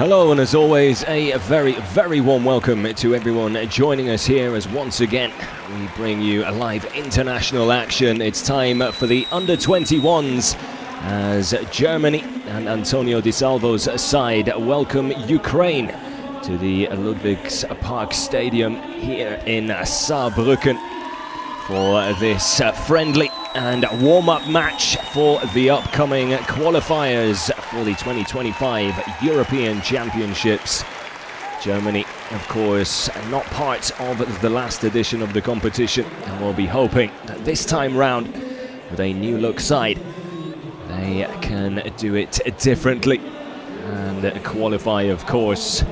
Hello, and as always, a very warm welcome to everyone joining us here as once again we bring you a live international action. It's time for the under-21s as Germany and Antonio Di Salvo's side welcome Ukraine to the Ludwigspark Stadium here in Saarbrücken for this friendly and warm-up match for the upcoming qualifiers for the 2025 European Championships. Germany, of course, not part of the last edition of the competition, and we'll be hoping that this time round, with a new look side, they can do it differently and qualify, of course.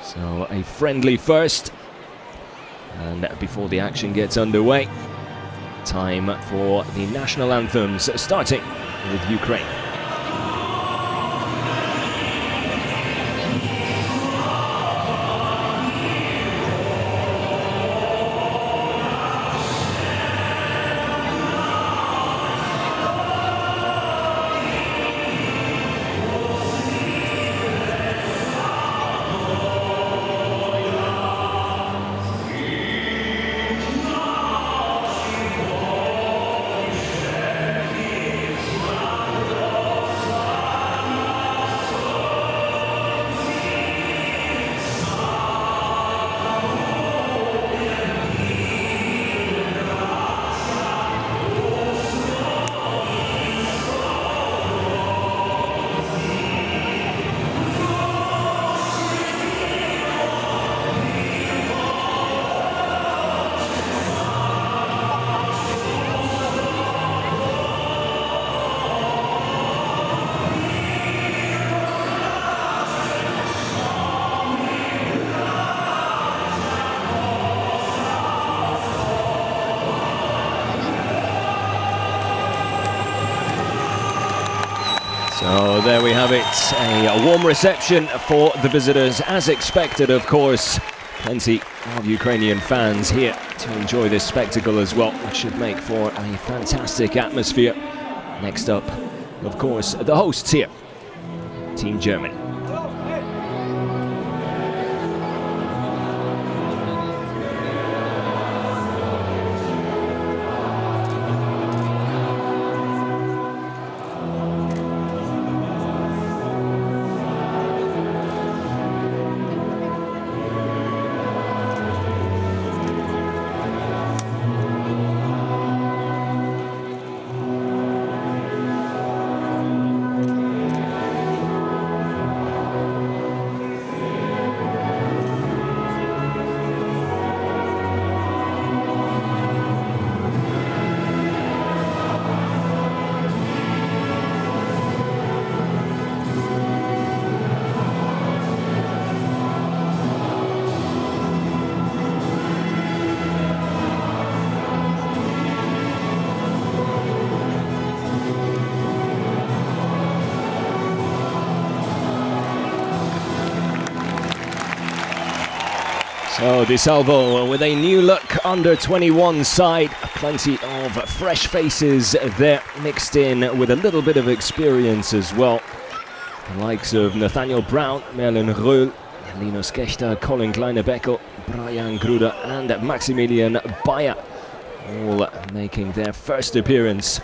So a friendly first, and before the action gets underway, time for the national anthems, starting with Ukraine. So there we have it, a warm reception for the visitors, as expected, of course. Plenty of Ukrainian fans here to enjoy this spectacle as well, which should make for a fantastic atmosphere. Next up, of course, the hosts here, Team Germany. So Di Salvo with a new look under-21 side, plenty of fresh faces there mixed in with a little bit of experience as well. The likes of Nathaniel Brown, Merlin Röhl, Linus Kechter, Colin Kleine-Beckel, Brian Gruder and Maximilian Bayer, all making their first appearance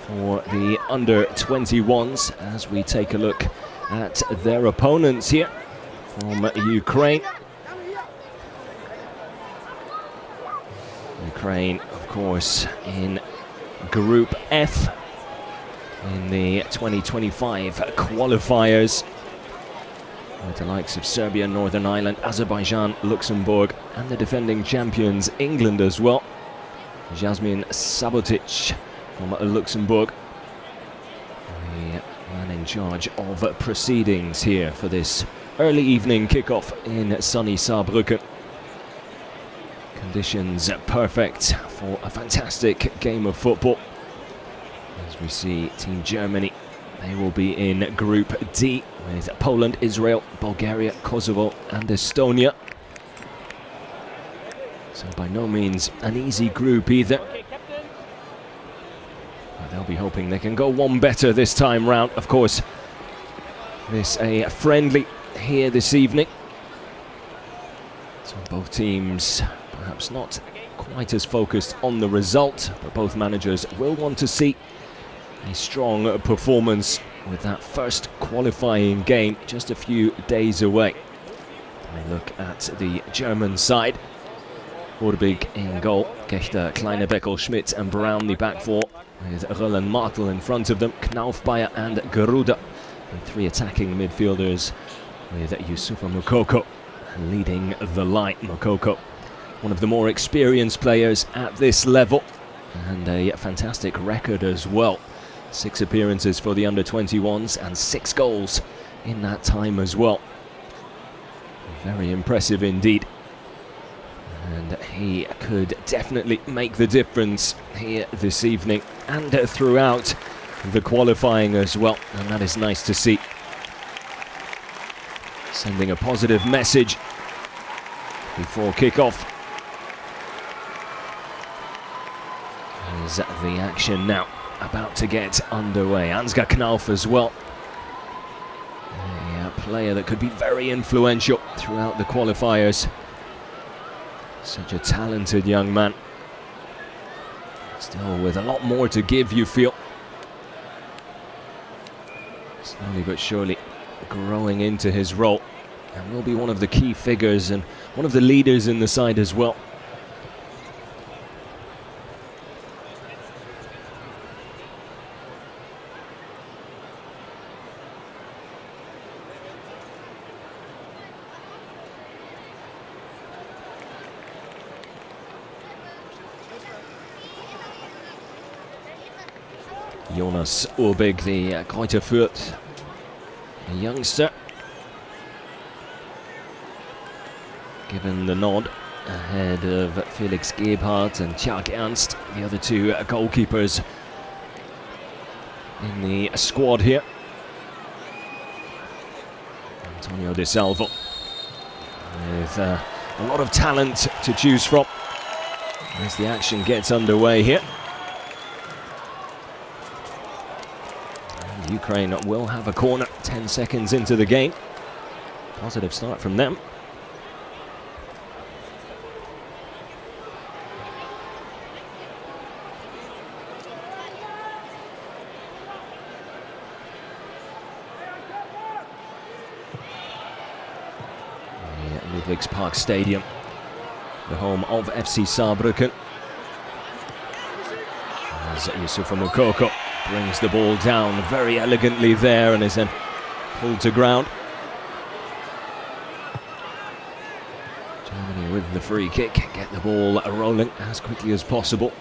for the under-21s as we take a look at their opponents here from Ukraine. Ukraine, of course, in Group F in the 2025 qualifiers, with the likes of Serbia, Northern Ireland, Azerbaijan, Luxembourg, and the defending champions England as well. Jasmin Sabotic from Luxembourg, the man in charge of proceedings here for this early evening kickoff in sunny Saarbrücken. Conditions perfect for a fantastic game of football. As we see Team Germany, they will be in Group D with Poland, Israel, Bulgaria, Kosovo and Estonia. So by no means an easy group either. But they'll be hoping they can go one better this time round. Of course, this a friendly here this evening. So both teams perhaps not quite as focused on the result, but both managers will want to see a strong performance with that first qualifying game just a few days away. We look at the German side. Urbig in goal, Gechter, Kleinebeckel, Schmidt and Brown the back four, with Röllen, Martel in front of them, Knauf, Bayer and Garuda. And three attacking midfielders with Youssoufa Moukoko leading the line. Moukoko, one of the more experienced players at this level, and a fantastic record as well. 6 appearances for the under-21s and 6 goals in that time as well. Very impressive indeed. And he could definitely make the difference here this evening and throughout the qualifying as well. And that is nice to see. Sending a positive message before kick-off. As the action now about to get underway. Ansgar Knauf as well. A player that could be very influential throughout the qualifiers. Such a talented young man. Still with a lot more to give, you feel. Slowly but surely growing into his role. And will be one of the key figures and one of the leaders in the side as well. Jonas Urbig, the Greuther Fürth, a youngster, given the nod ahead of Felix Gebhardt and Tjark Ernst, the other two goalkeepers in the squad here. Antonio De Salvo with a lot of talent to choose from as the action gets underway here. Ukraine will have a corner 10 seconds into the game. Positive start from them. Ludwigspark Stadium, the home of FC Saarbrücken. As Youssoufa Moukoko brings the ball down very elegantly there and is then pulled to ground. Germany with the free kick, get the ball rolling as quickly as possible.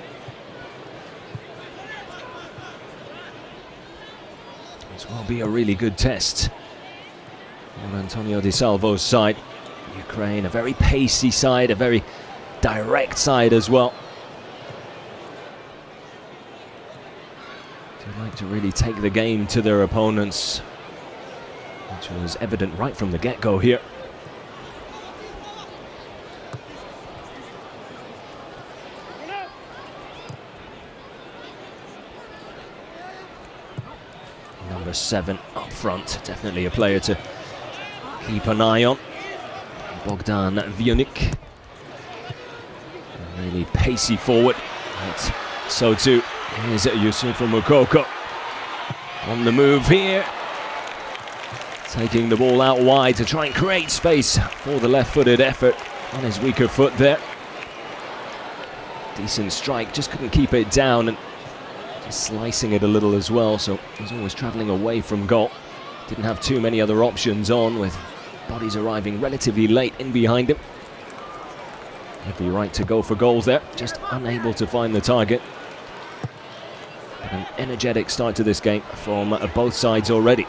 This will be a really good test for Antonio De Salvo's side. Ukraine, a very pacey side, a very direct side as well. They like to really take the game to their opponents, which was evident right from the get-go here. Number 7 up front, definitely a player to keep an eye on. Bogdan Vionik, a really pacey forward. But so too is Youssoufa Moukoko on the move here, taking the ball out wide to try and create space for the left-footed effort on his weaker foot there. Decent strike, just couldn't keep it down and just slicing it a little as well, so he's always travelling away from goal. Didn't have too many other options on, with bodies arriving relatively late in behind him. Every right to go for goals there, just unable to find the target. But an energetic start to this game from both sides already.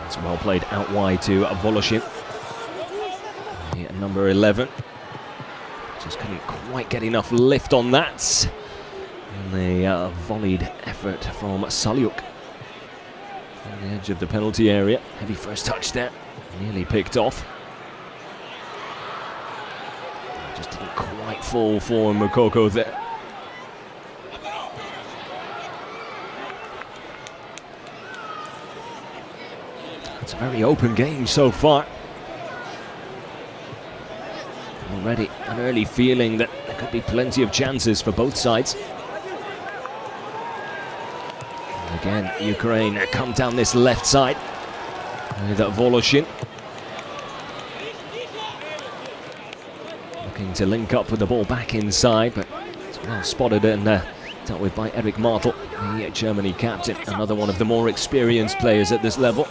It's well played out wide to Voloshin. Number 11. Just couldn't quite get enough lift on that. And the volleyed effort from Salyuk on the edge of the penalty area. Heavy first touch there, nearly picked off. Just didn't quite fall for Moukoko there. very open game so far. Already an early feeling that there could be plenty of chances for both sides. And again, Ukraine come down this left side with Voloshin. Looking to link up with the ball back inside, but it's well spotted and dealt with by Eric Martel, the Germany captain, another one of the more experienced players at this level.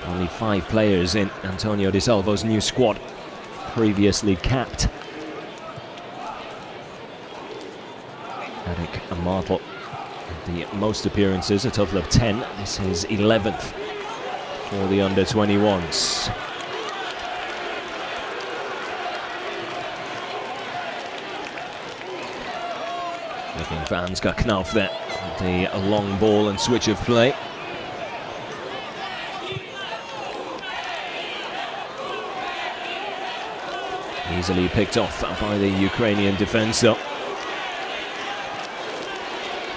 Only 5 players in Antonio Di Salvo's new squad, previously capped Eric Martel. The most appearances, a total of 10. This is 11th for the under-21s. Looking for Ansgar Knauf there, the long ball and switch of play. Easily picked off by the Ukrainian defence though.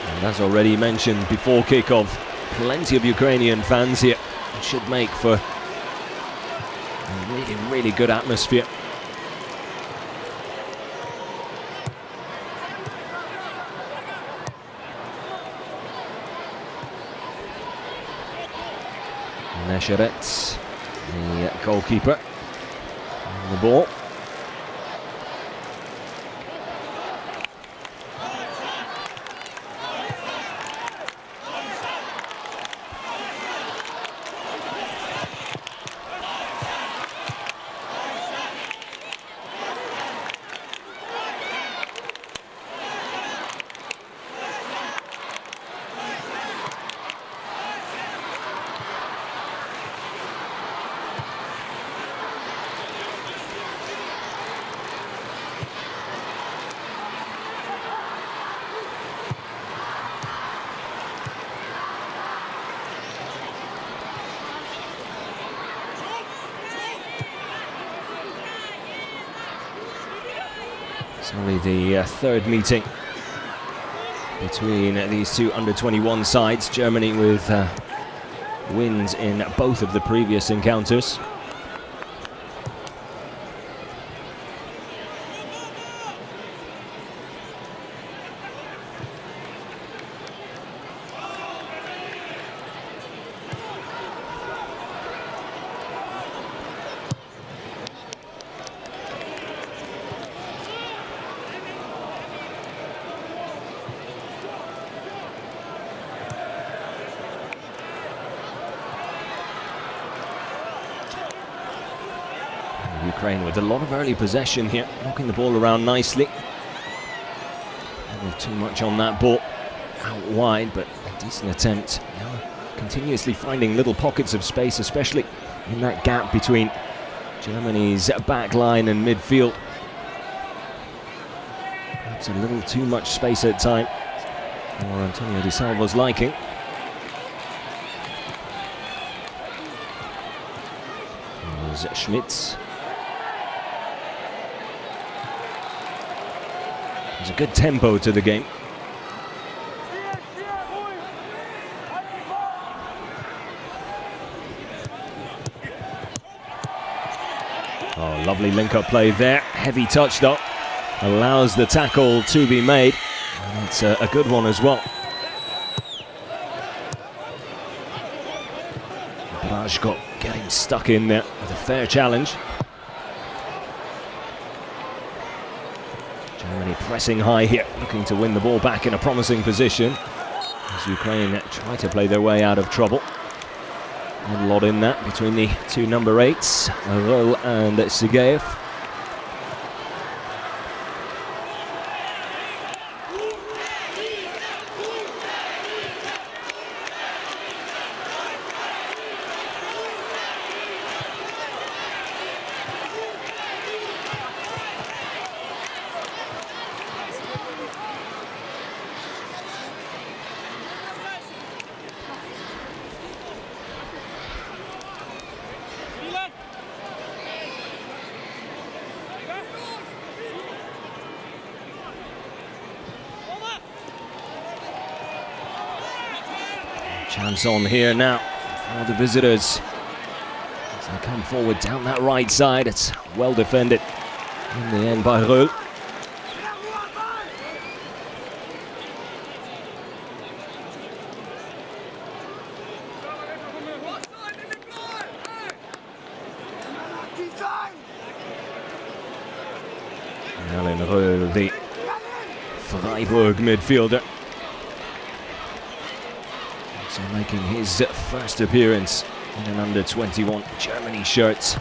And as already mentioned before kickoff, plenty of Ukrainian fans here. It should make for a really, really good atmosphere. Nesheret, the goalkeeper, on the ball. It's only the third meeting between these two under-21 sides. Germany with wins in both of the previous encounters. Ukraine with a lot of early possession here, knocking the ball around nicely. Not too much on that ball out wide, but a decent attempt. Now continuously finding little pockets of space, especially in that gap between Germany's back line and midfield. Perhaps a little too much space at time for Antonio Di Salvo's liking. There's Schmitz. There's a good tempo to the game. Oh, lovely link-up play there. Heavy touch though. Allows the tackle to be made. And it's a good one as well. Brajko getting stuck in there with a fair challenge. Germany pressing high here, looking to win the ball back in a promising position as Ukraine try to play their way out of trouble. A lot in that between the two number 8s, Arol and Sigeyev. Chance on here now for the visitors. As they come forward down that right side, it's well defended in the end by Reul. Alain Reul, the Freiburg midfielder. So making his first appearance in an under-21 Germany shirt.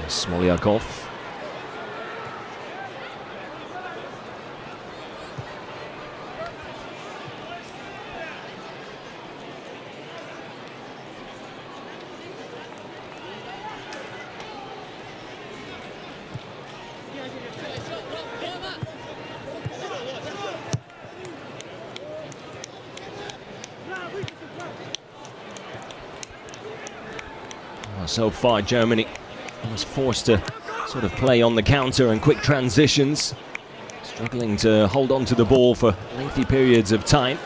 Smolyakov. So far, Germany was forced to sort of play on the counter and quick transitions, struggling to hold on to the ball for lengthy periods of time.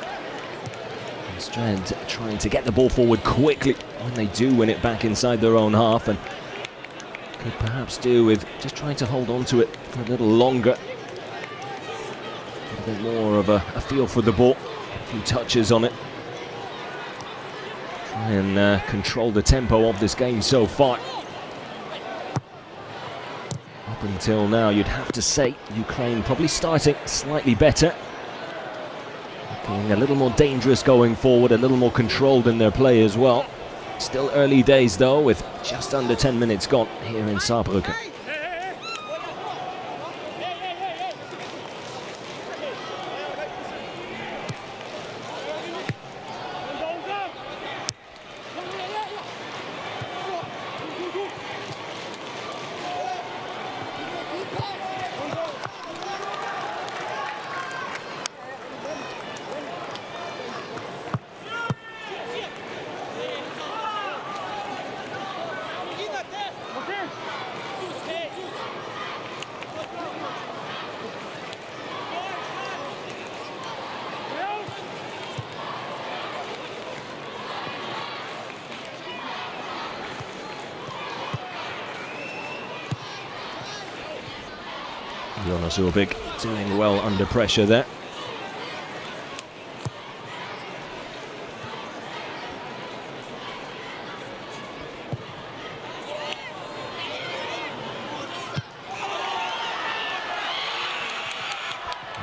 Instead, trying to get the ball forward quickly when they do win it back inside their own half, and could perhaps do with just trying to hold on to it for a little longer. A bit more of a feel for the ball, a few touches on it. And control the tempo of this game so far. Up until now, you'd have to say Ukraine probably starting slightly better, looking a little more dangerous going forward, a little more controlled in their play as well. Still early days though, with just under 10 minutes gone here in Saarbrücken. Jonas Urbik doing well under pressure there.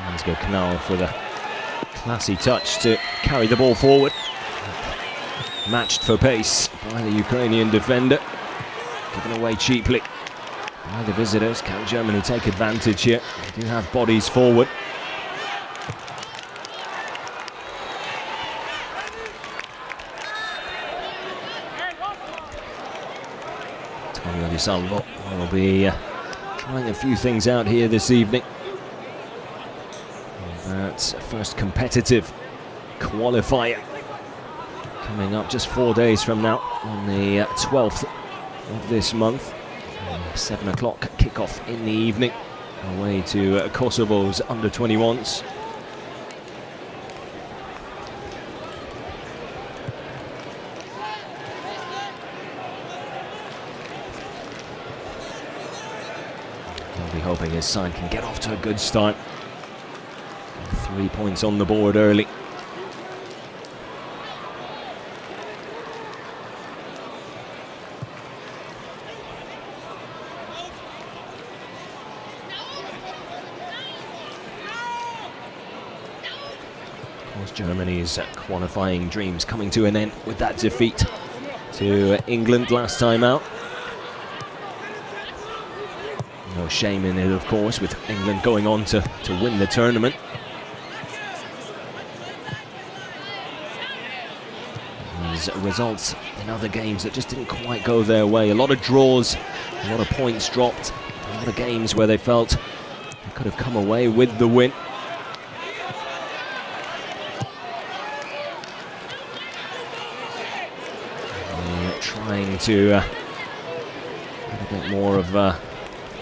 Ansgar Knauff with a classy touch to carry the ball forward. Matched for pace by the Ukrainian defender. Given away cheaply by the visitors. Can Germany take advantage here? They do have bodies forward. Antonio Di Salvo will be trying a few things out here this evening. That's first competitive qualifier coming up just 4 days from now on the 12th of this month. 7 o'clock kickoff in the evening away to Kosovo's under-21s. He'll be hoping his side can get off to a good start. 3 points on the board early. Germany's qualifying dreams coming to an end with that defeat to England last time out. No shame in it, of course, with England going on to win the tournament. There's results in other games that just didn't quite go their way. A lot of draws, a lot of points dropped, a lot of games where they felt they could have come away with the win. Trying to a bit more of a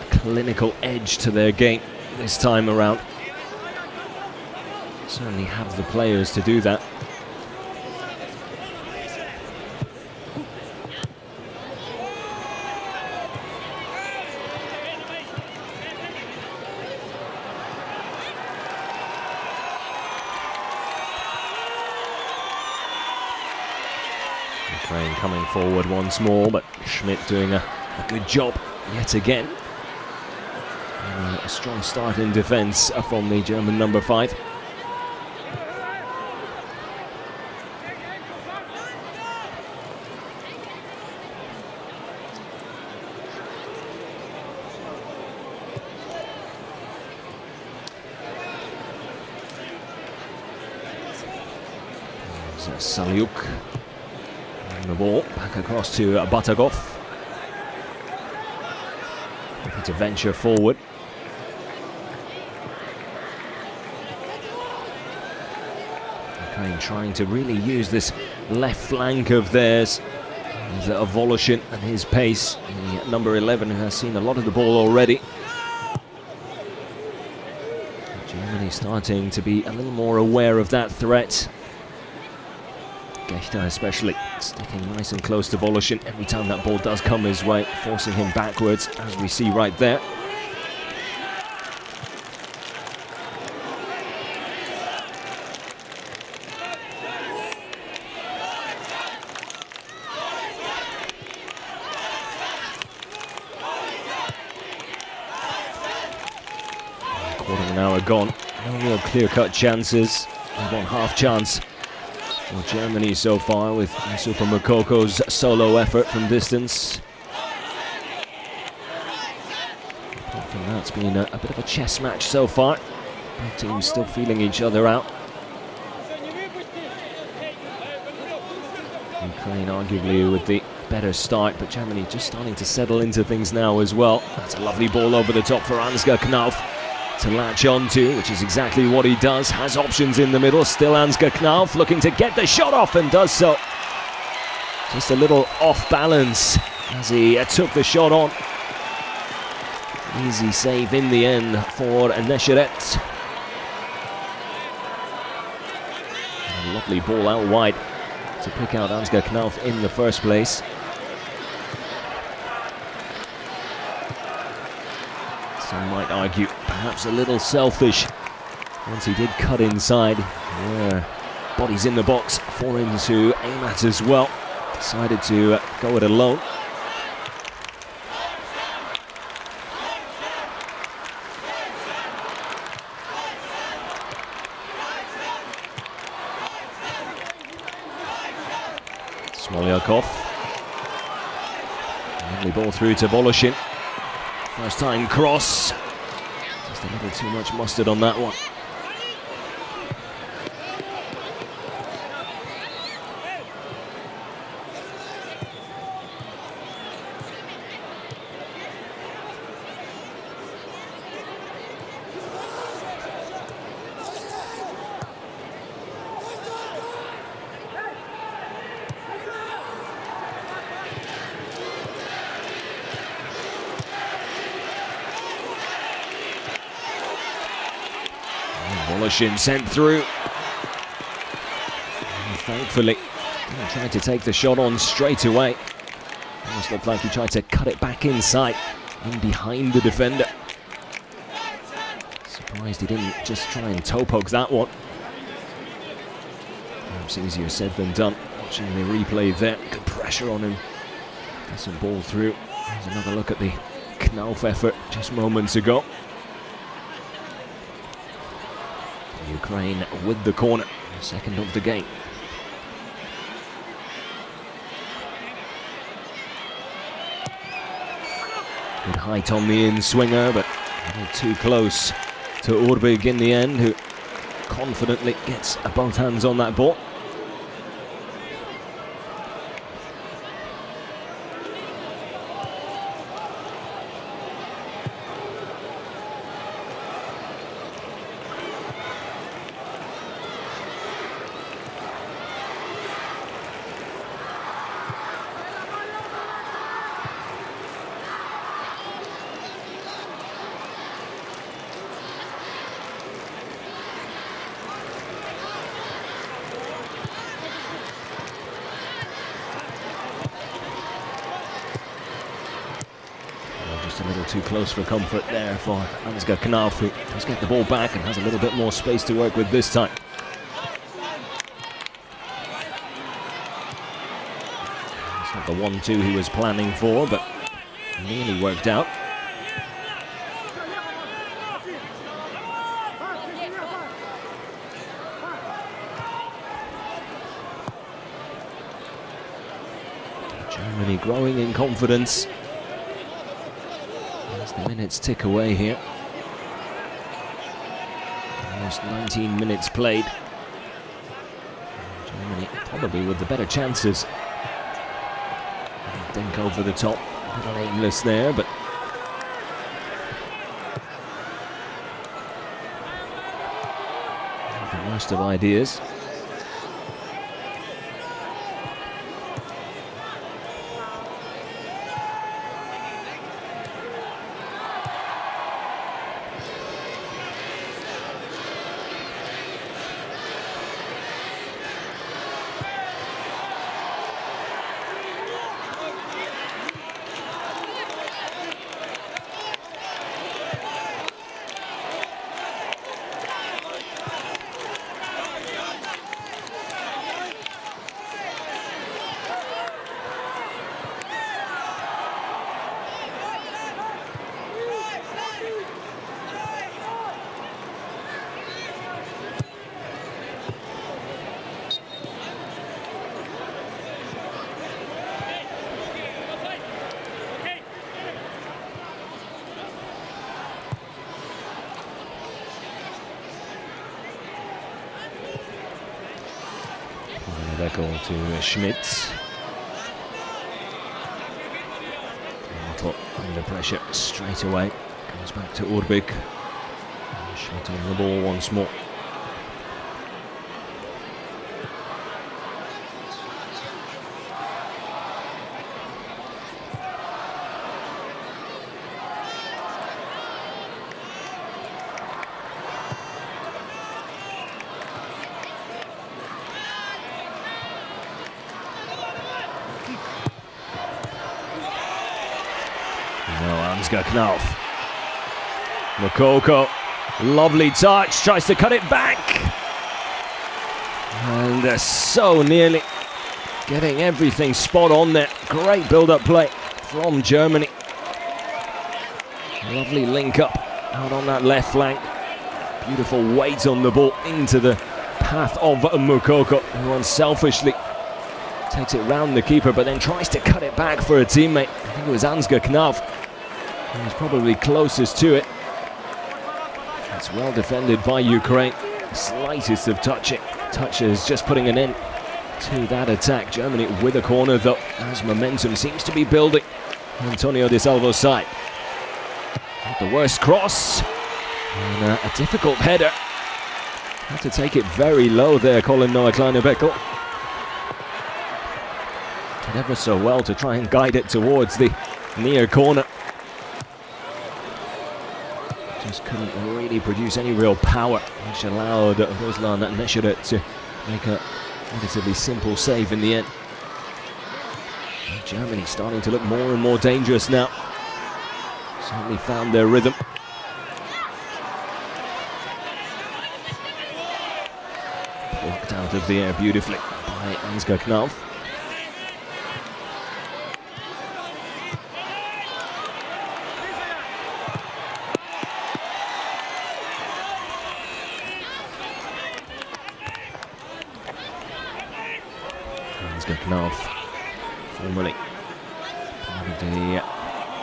clinical edge to their game this time around. Certainly have the players to do that. Ukraine coming forward once more, but Schmidt doing a good job yet again. A strong start in defence from the German number 5. Saliuk on the ball, back across to Batagov. Looking to venture forward. Ukraine trying to really use this left flank of theirs. There's Voloshin and his pace. The number 11 who has seen a lot of the ball already. Germany starting to be a little more aware of that threat. Gechter especially sticking nice and close to Voloshin every time that ball does come his way, forcing him backwards, as we see right there. Quarter of an hour gone, no real clear-cut chances. One half chance for Germany so far, with Yusufa Moukokou's solo effort from distance. Apart from that, it's been a bit of a chess match so far. Both teams still feeling each other out. Ukraine arguably with the better start, but Germany just starting to settle into things now as well. That's a lovely ball over the top for Ansgar Knauf to latch on to, which is exactly what he does. Has options in the middle. Still Ansgar Knauf looking to get the shot off, and does so. Just a little off balance as he took the shot on. Easy save in the end for Nesheret. A lovely ball out wide to pick out Ansgar Knauf in the first place. Some might argue perhaps a little selfish once he did cut inside. Yeah, bodies in the box for him to aim at as well. Decided to go it alone. Smolyakov. Lovely ball through to Voloshin. First time cross. Just a little too much mustard on that one. Voloshin sent through. And thankfully, he tried to take the shot on straight away. Almost looked like he tried to cut it back inside, in behind the defender. Surprised he didn't just try and toe poke that one. Perhaps easier said than done. Watching the replay there, good pressure on him. Gets some ball through. Here's another look at the Knauf effort just moments ago. Ukraine with the corner, second of the game. Good height on the in-swinger, but a little too close to Urbig in the end, who confidently gets both hands on that ball. too close for comfort there for Ansgar Knauff, who does get the ball back and has a little bit more space to work with this time. It's not the 1-2 he was planning for, but nearly worked out. Germany growing in confidence as the minutes tick away here. Almost 19 minutes played. Germany probably with the better chances. Think over the top, a little aimless there, but the worst of ideas. Goal to Schmitz. Put under pressure straight away. Goes back to Urbik. Shot on the ball once more. Ansgar Knauff. Moukoko, lovely touch, tries to cut it back. And they're so nearly getting everything spot on there. Great build-up play from Germany. Lovely link up out on that left flank. Beautiful weight on the ball into the path of Moukoko, who unselfishly takes it round the keeper, but then tries to cut it back for a teammate. I think it was Ansgar Knauff. He's probably closest to it. It's well defended by Ukraine. Slightest of touches, just putting an end to that attack. Germany with a corner though, as momentum seems to be building. Antonio Di Salvo's side. Not the worst cross. And a difficult header. Had to take it very low there, Colin Noah Kleine-Beckel. Did ever so well to try and guide it towards the near corner. Just couldn't really produce any real power, which allowed Ruslan Nesheret to make a relatively simple save in the end. And Germany starting to look more and more dangerous now. Certainly found their rhythm. Blocked out of the air beautifully by Ansgar Knauff. Ansgar Knauff, formerly part of the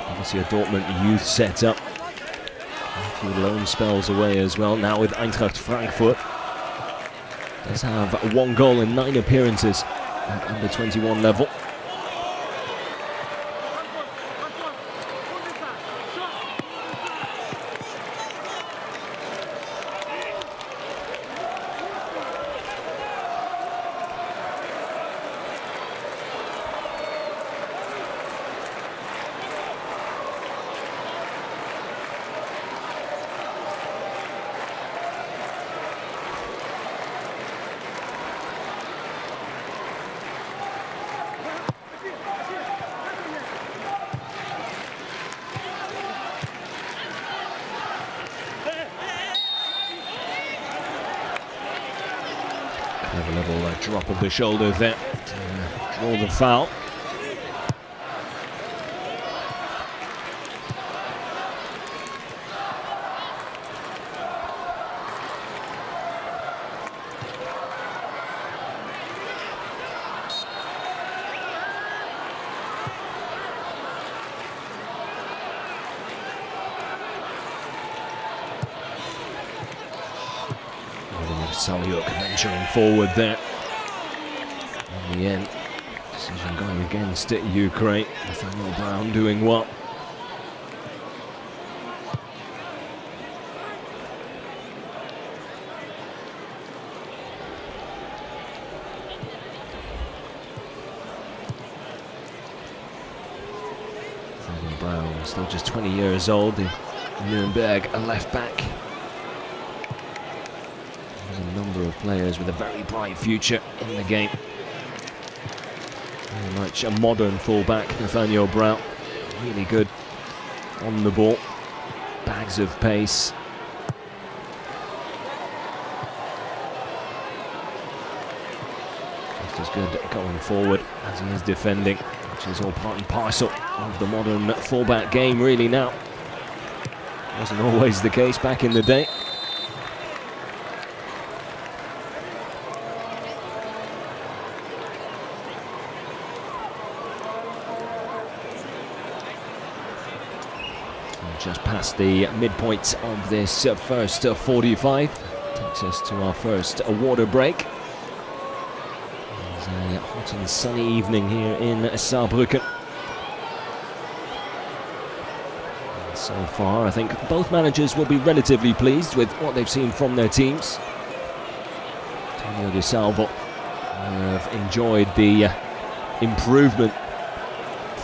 Borussia Dortmund youth setup. A few loan spells away as well, now with Eintracht Frankfurt. Does have 1 goal in 9 appearances at under 21 level. Have a little drop of the shoulder there to draw the foul. Salyuk venturing forward there. In the end, decision going against Ukraine. Nathaniel Brown doing well. Nathaniel Brown, still just 20 years old, the Nuremberg left back. A number of players with a very bright future in the game. Very much a modern fullback, Nathaniel Brown. Really good on the ball. Bags of pace. Just as good going forward as he is defending, which is all part and parcel of the modern fullback game really now. Wasn't always the case back in the day. Just past the midpoint of this first 45. Takes us to our first water break. It's a hot and sunny evening here in Saarbrücken. And so far, I think both managers will be relatively pleased with what they've seen from their teams. Antonio De Salvo have enjoyed the improvement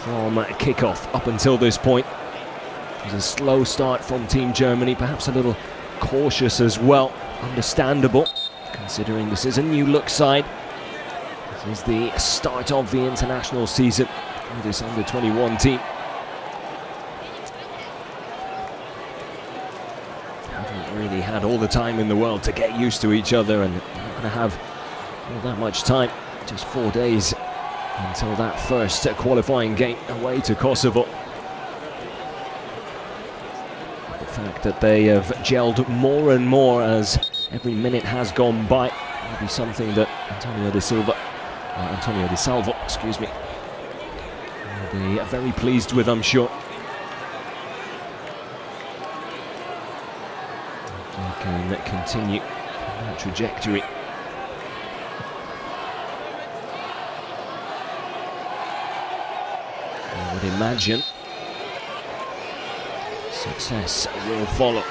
from kickoff up until this point. It was a slow start from Team Germany, perhaps a little cautious as well. Understandable, considering this is a new look side. This is the start of the international season for this under-21 team. Haven't really had all the time in the world to get used to each other, and not going to have all that much time. Just 4 days until that first qualifying game away to Kosovo. The fact that they have gelled more and more as every minute has gone by will be something that Antonio De Salvo, excuse me, will be very pleased with, I'm sure. If they can continue that trajectory. I would imagine success will follow.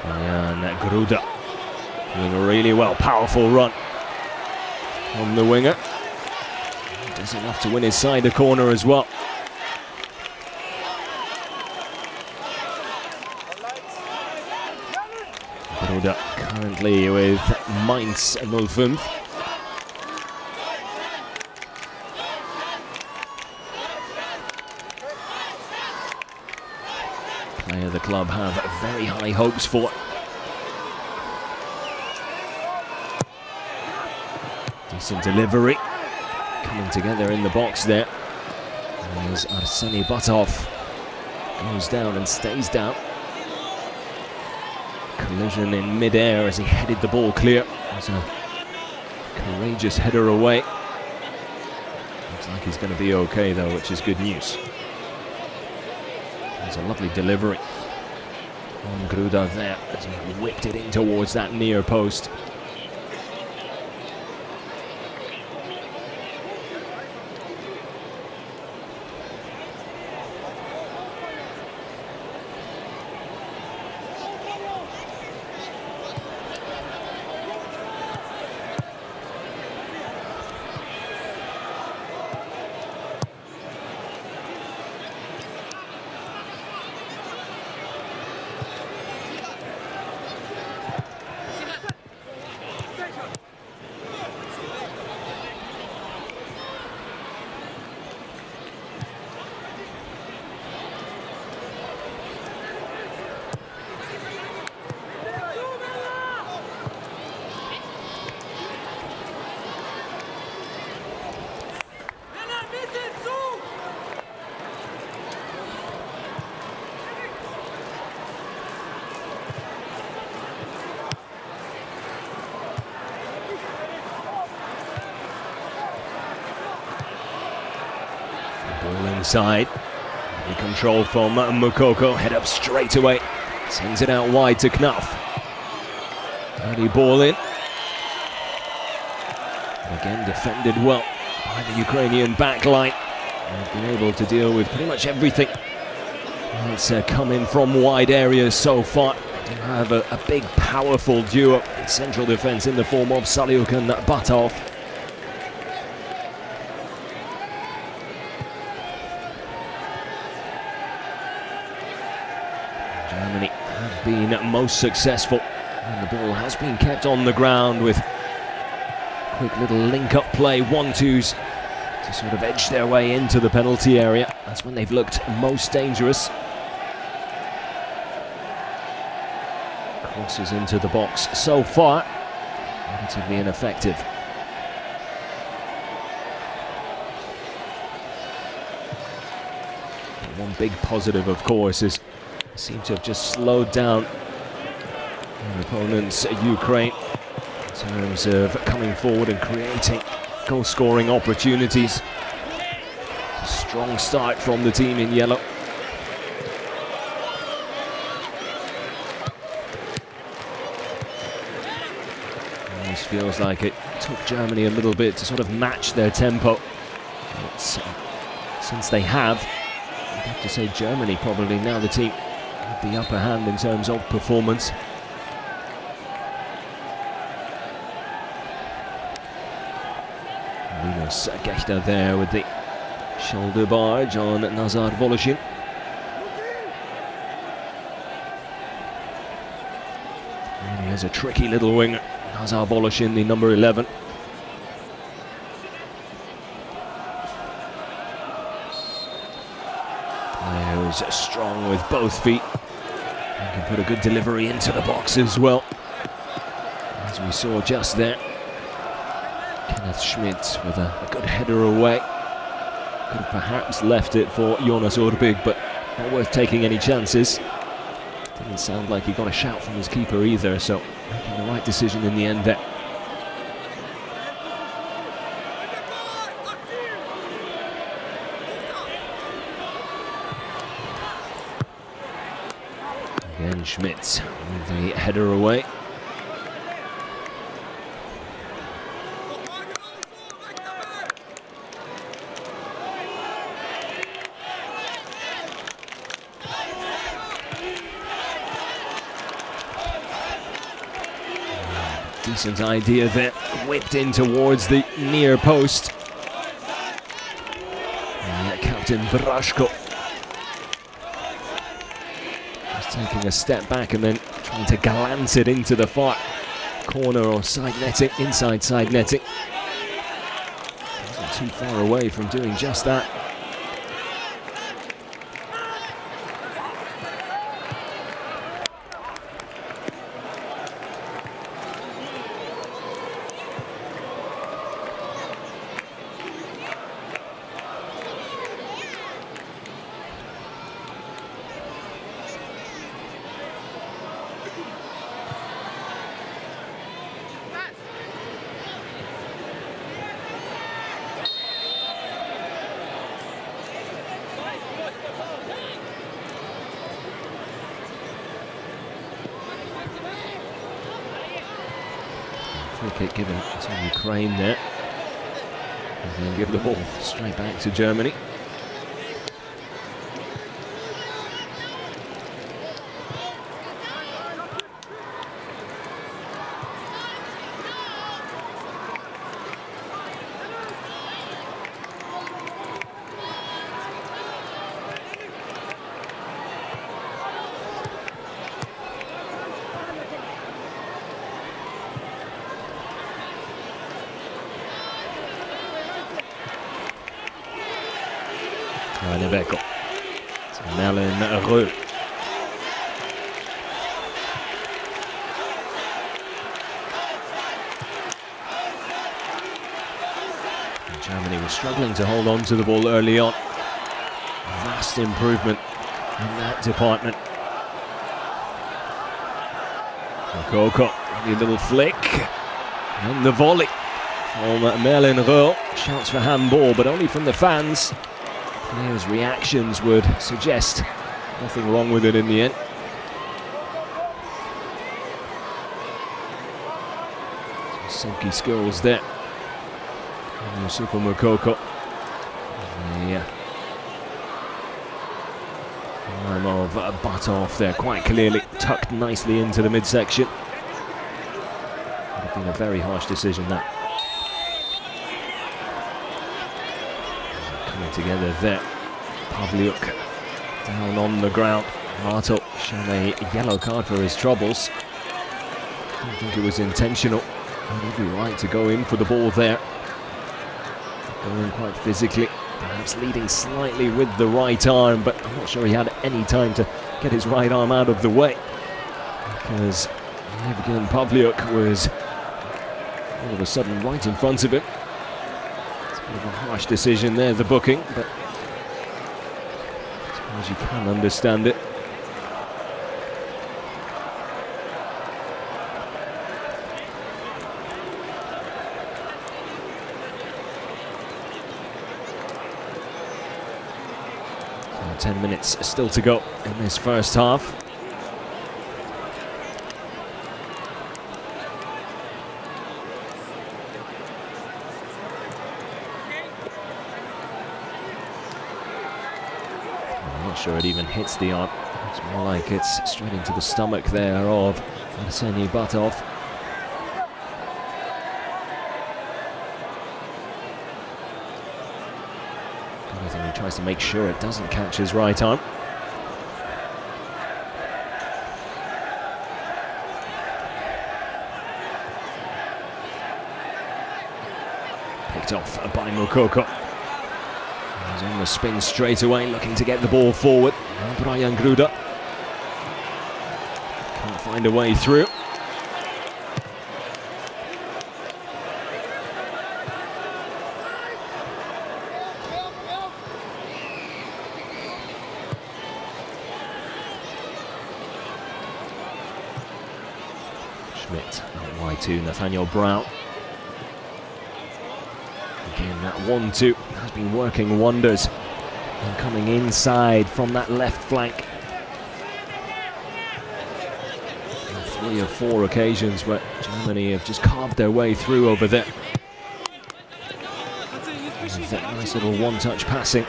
And Gruda doing really well, powerful run on the winger. Does enough to win his side a corner as well. Gruda currently with Mainz 05. Player the club have very high hopes for. Decent delivery coming together in the box there. As Arseny Batov goes down and stays down. Collision in mid-air as he headed the ball clear. It was a courageous header away. Looks like he's going to be okay though, which is good news. There's a lovely delivery from Gruda there as he whipped it in towards that near post. side. The control from Moukoko, head up straight away. Sends it out wide to Knauff. Early ball in. Again defended well by the Ukrainian backline. They've been able to deal with pretty much everything that's come in from wide areas so far. They do have a big, powerful duo in central defence in the form of Saliuk and Batov. Germany have been most successful, and the ball has been kept on the ground with quick little link-up play, 1-2s to sort of edge their way into the penalty area. That's when they've looked most dangerous. Crosses into the box so far, relatively ineffective. But one big positive, of course, is they seem to have just slowed down their opponents, Ukraine, in terms of coming forward and creating goal-scoring opportunities. A strong start from the team in yellow. Almost feels like it took Germany a little bit to sort of match their tempo. But since they have, I'd have to say Germany probably now the team with the upper hand in terms of performance. Linus Gechter there with the shoulder barge on Nazar Voloshin. And he has a tricky little winger, Nazar Voloshin, the number 11. Player who's strong with both feet and can put a good delivery into the box as well, as we saw just there. Kenneth Schmidt with a good header away. Could have perhaps left it for Jonas Urbig, but not worth taking any chances. Didn't sound like he got a shout from his keeper either, so making the right decision in the end there. Again, Schmidt with the header away. Decent idea there, whipped in towards the near post. And Captain Brashko just taking a step back and then trying to glance it into the far corner or side netting, inside side netting. Wasn't too far away from doing just that. Free kick given to Ukraine there. And then give the ball straight back to Germany. Neveco. To Merlin Reux. Germany was struggling to hold on to the ball early on. Vast improvement in that department. Moukoko, a little flick. And the volley from Merlin Reux. Shouts for handball, but only from the fans. players' reactions would suggest nothing wrong with it in the end. Silky skills there. Youssoufa Moukoko. Yeah. Arm of Batov there, quite clearly tucked nicely into the midsection. Would have been a very harsh decision, that. Coming together there. Pavliuk down on the ground. Martel shown a yellow card for his troubles. I don't think it was intentional. He would be right to go in for the ball there. Going quite physically, perhaps leading slightly with the right arm, but I'm not sure he had any time to get his right arm out of the way, because Yevgen Pavliuk was all of a sudden right in front of him. It's a bit of a harsh decision there, the booking, but I suppose you can understand it. So 10 minutes still to go in this first half. I'm not sure it even hits the arm. It's more like it's straight into the stomach there of Arseny Batov. I think he tries to make sure it doesn't catch his right arm. Picked off by Moukoko. He's on the spin straight away, looking to get the ball forward. Brian Gruda can't find a way through. Schmidt out wide to Nathaniel Brown. Again, that 1-2 has been working wonders. And coming inside from that left flank. On 3 or 4 occasions where Germany have just carved their way through over there. With that nice little one-touch passing.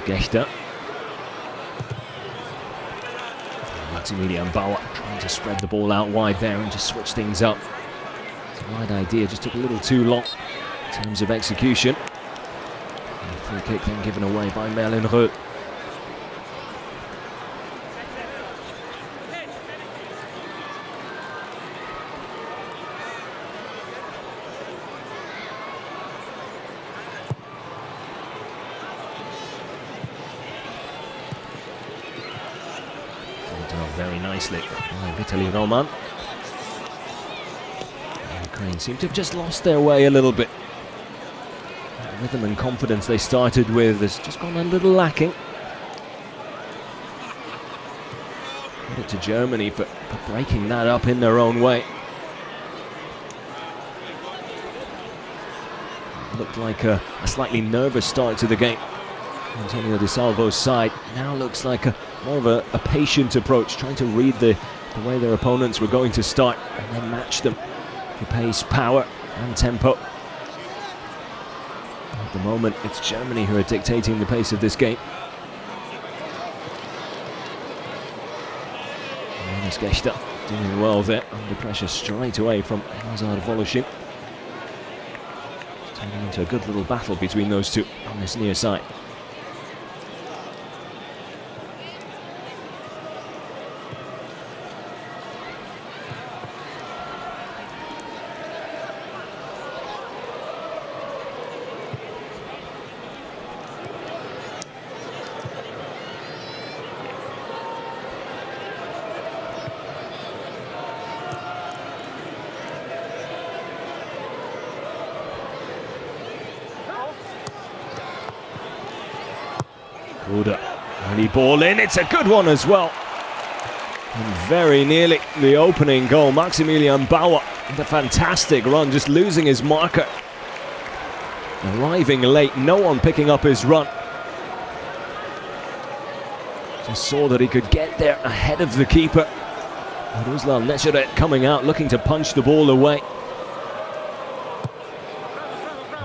Gechter. Maximilian Bauer trying to spread the ball out wide there and just switch things up. It's a right idea, just took a little too long in terms of execution. And the free kick then given away by Merlin Reux. Very nicely by Vitaly Roman. Ukraine seem to have just lost their way a little bit. The rhythm and confidence they started with has just gone a little lacking. Credit to Germany for breaking that up in their own way. Looked like a slightly nervous start to the game. Antonio Di Salvo's side now looks like more of a patient approach, trying to read the way their opponents were going to start and then match them for pace, power and tempo. At the moment, it's Germany who are dictating the pace of this game. Jonas Gechter doing well there, under pressure straight away from Lazar Voloshin. Turning into a good little battle between those two on this near side. Gruda, early ball in, it's a good one as well. And very nearly the opening goal. Maximilian Bauer with a fantastic run, just losing his marker. Arriving late, no one picking up his run. Just saw that he could get there ahead of the keeper. Ruslan Nesheret coming out, looking to punch the ball away.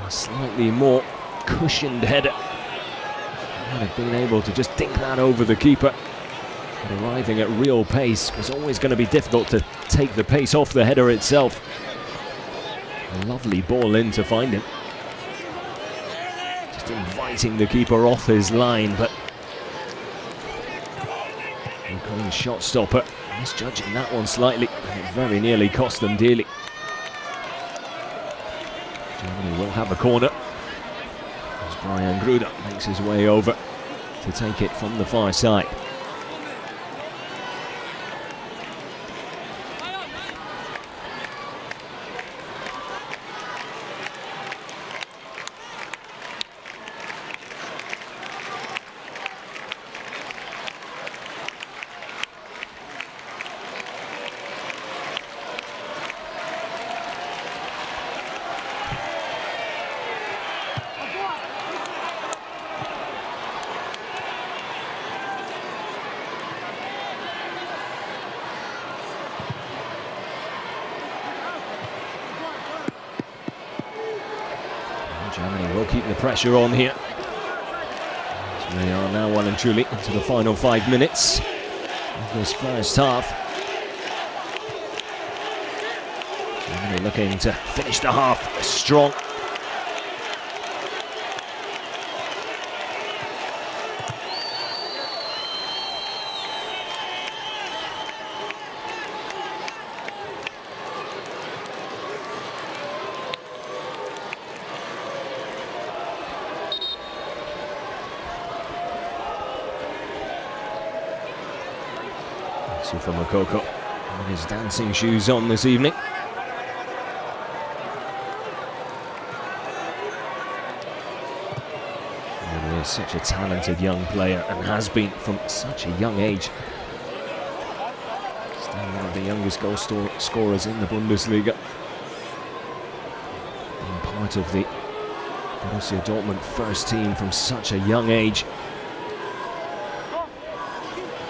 A slightly more cushioned header. Might have been able to just dink that over the keeper. But arriving at real pace was always going to be difficult to take the pace off the header itself. A lovely ball in to find him. Just inviting the keeper off his line, but Ukraine shot stopper misjudging that one slightly, and it very nearly cost them dearly. Germany will have a corner as Brian Gruda makes his way over to take it from the far side. Germany will keep the pressure on here. So they are now well and truly into the final 5 minutes of this first half. Germany looking to finish the half strong. From Moukoko with his dancing shoes on this evening. He is such a talented young player and has been from such a young age. Still one of the youngest goal scorers in the Bundesliga. Being part of the Borussia Dortmund first team from such a young age.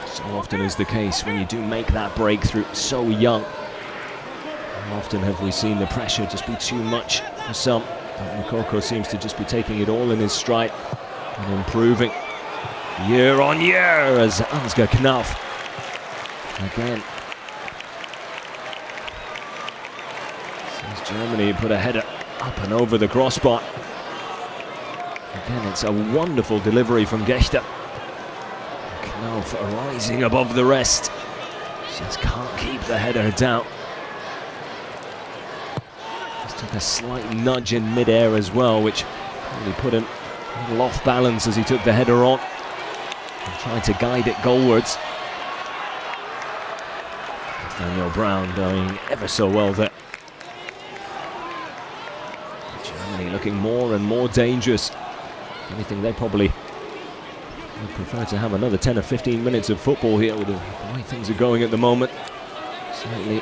So often is the case when you do make that breakthrough so young. How often have we seen the pressure just be too much for some? But Moukoko seems to just be taking it all in his stride and improving year on year as Ansgar Knauf again sees Germany put a header up and over the crossbar. Again, it's a wonderful delivery from Gechter. Knauf rising above the rest. Just can't keep the header down. Just took a slight nudge in mid-air as well, which probably put him a little off balance as he took the header on and tried to guide it goalwards. Daniel Brown doing ever so well there. Germany looking more and more dangerous. If anything, they probably would prefer to have another 10 or 15 minutes of football here with the way things are going at the moment. Certainly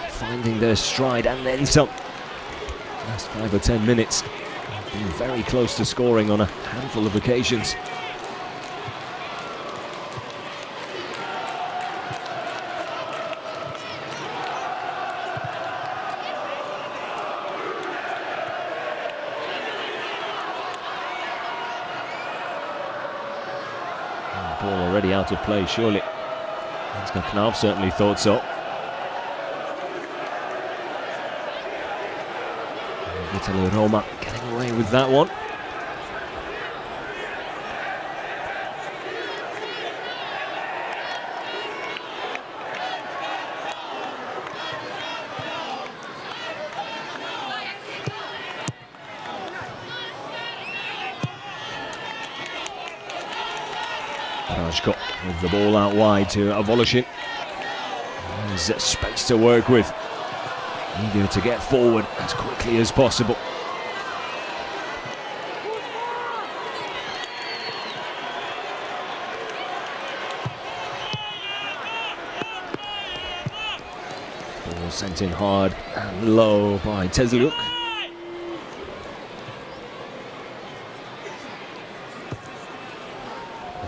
finding their stride and then some. Last 5 or 10 minutes, been very close to scoring on a handful of occasions. Ball already out of play, surely. Ansgar Knauf certainly thought so. Vitaly Roma getting away with that one. Rajko with the ball out wide to Voloshin. There's space to work with. Eager to get forward as quickly as possible. Sent in hard and low by Tezliuk.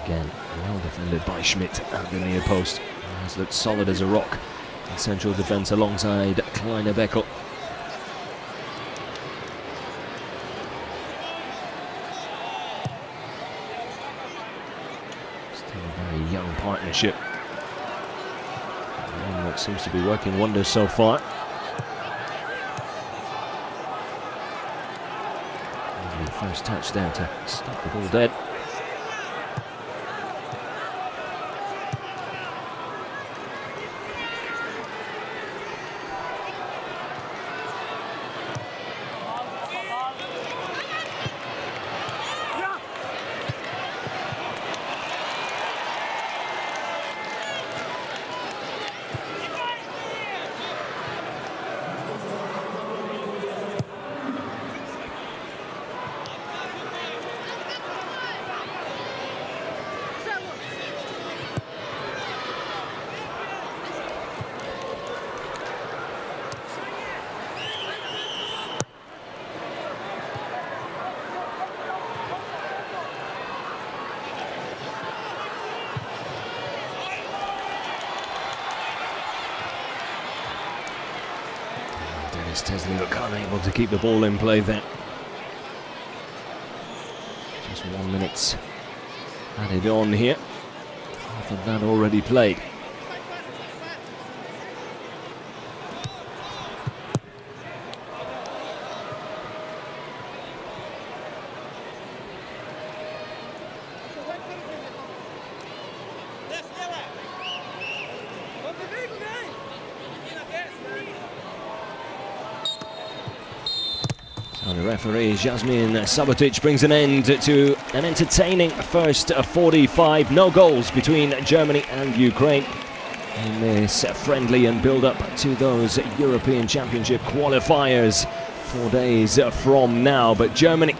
Again, well defended by Schmidt at the near post. Has looked solid as a rock in central defence alongside Kleiner Beckel. Still a very young partnership. One that seems to be working wonders so far. Lovely first touch there to stop the ball dead. Dennis Tezliuk unable to keep the ball in play there. Just 1 minute added on here. Half of that already played. And the referee, Jasmin Subotic, brings an end to an entertaining first 45. No goals between Germany and Ukraine in this friendly and build-up to those European Championship qualifiers 4 days from now. But Germany,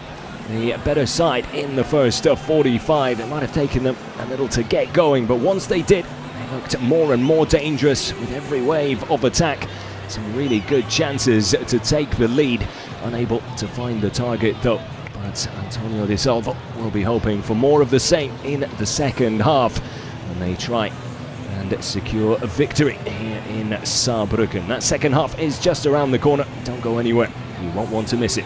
the better side in the first 45. It might have taken them a little to get going, but once they did, they looked more and more dangerous with every wave of attack. Some really good chances to take the lead. Unable to find the target though, but Antonio De Salvo will be hoping for more of the same in the second half when they try and secure a victory here in Saarbrücken. That second half is just around the corner. Don't go anywhere, you won't want to miss it.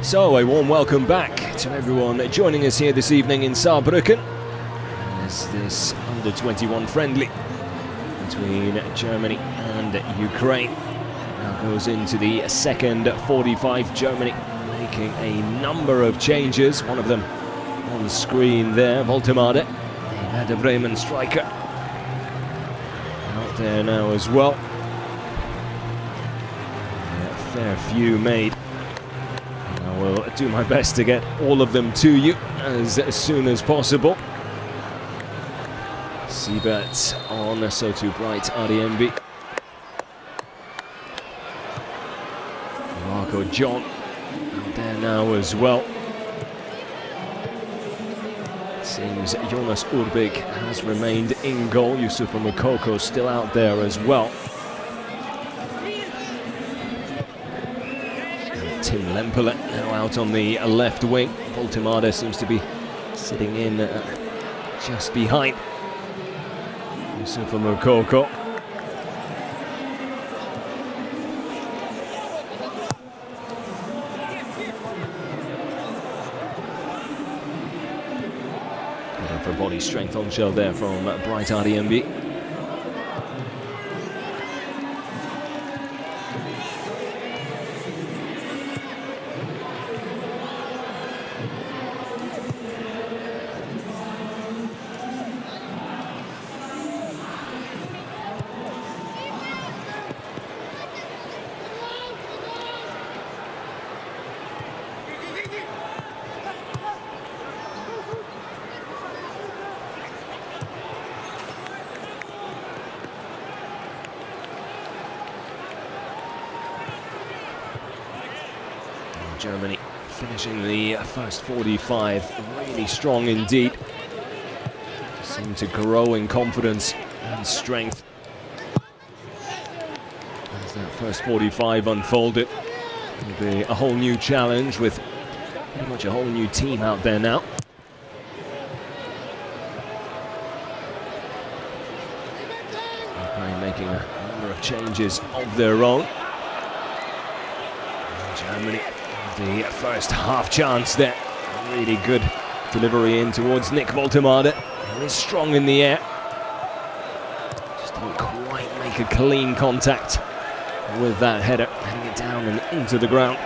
So, a warm welcome back to everyone joining us here this evening in Saarbrücken as this under-21 friendly between Germany and Ukraine now goes into the second 45. Germany making a number of changes, one of them on the screen there. Woltemade, the Werder Bremen striker, out there now as well. A fair few made. I will do my best to get all of them to you as soon as possible. Siebert on, so to Bright Adiembi. Marco John out there now as well. Seems Jonas Urbik has remained in goal. Yusufa Moukoko still out there as well. Tim Lempele now out on the left wing. Woltemade seems to be sitting in just behind Yusufa Moukoko. Going for body strength on show there from Bright Adiembi. Germany finishing the first 45 really strong indeed. Seem to grow in confidence and strength as that first 45 unfolded. It'll be a whole new challenge with pretty much a whole new team out there now. Ukraine making a number of changes of their own. Germany, the first half chance there. Really good delivery in towards Nick Woltemade. He is strong in the air. Just didn't quite make a clean contact with that header, heading it down and into the ground.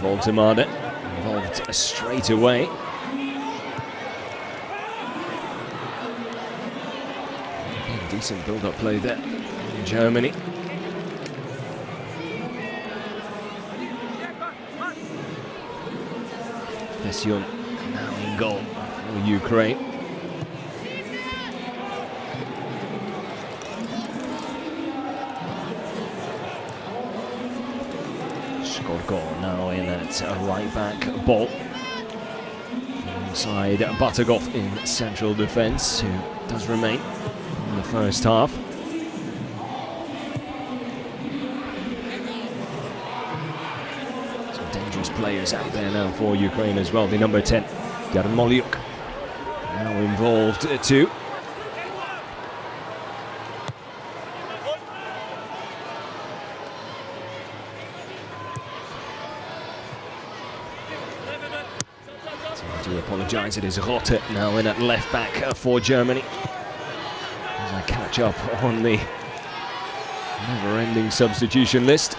Woltemade involved straight away. Decent build-up play there in Germany. Fession now in goal for Ukraine. Skorko now in at right back ball. Alongside Batagov in central defence, who does remain in the first half. Some dangerous players out there now for Ukraine as well. The number 10, Yarmolyuk, now involved too. I do apologise, it is Rotte now in at left back for Germany. As I catch up on the never-ending substitution list.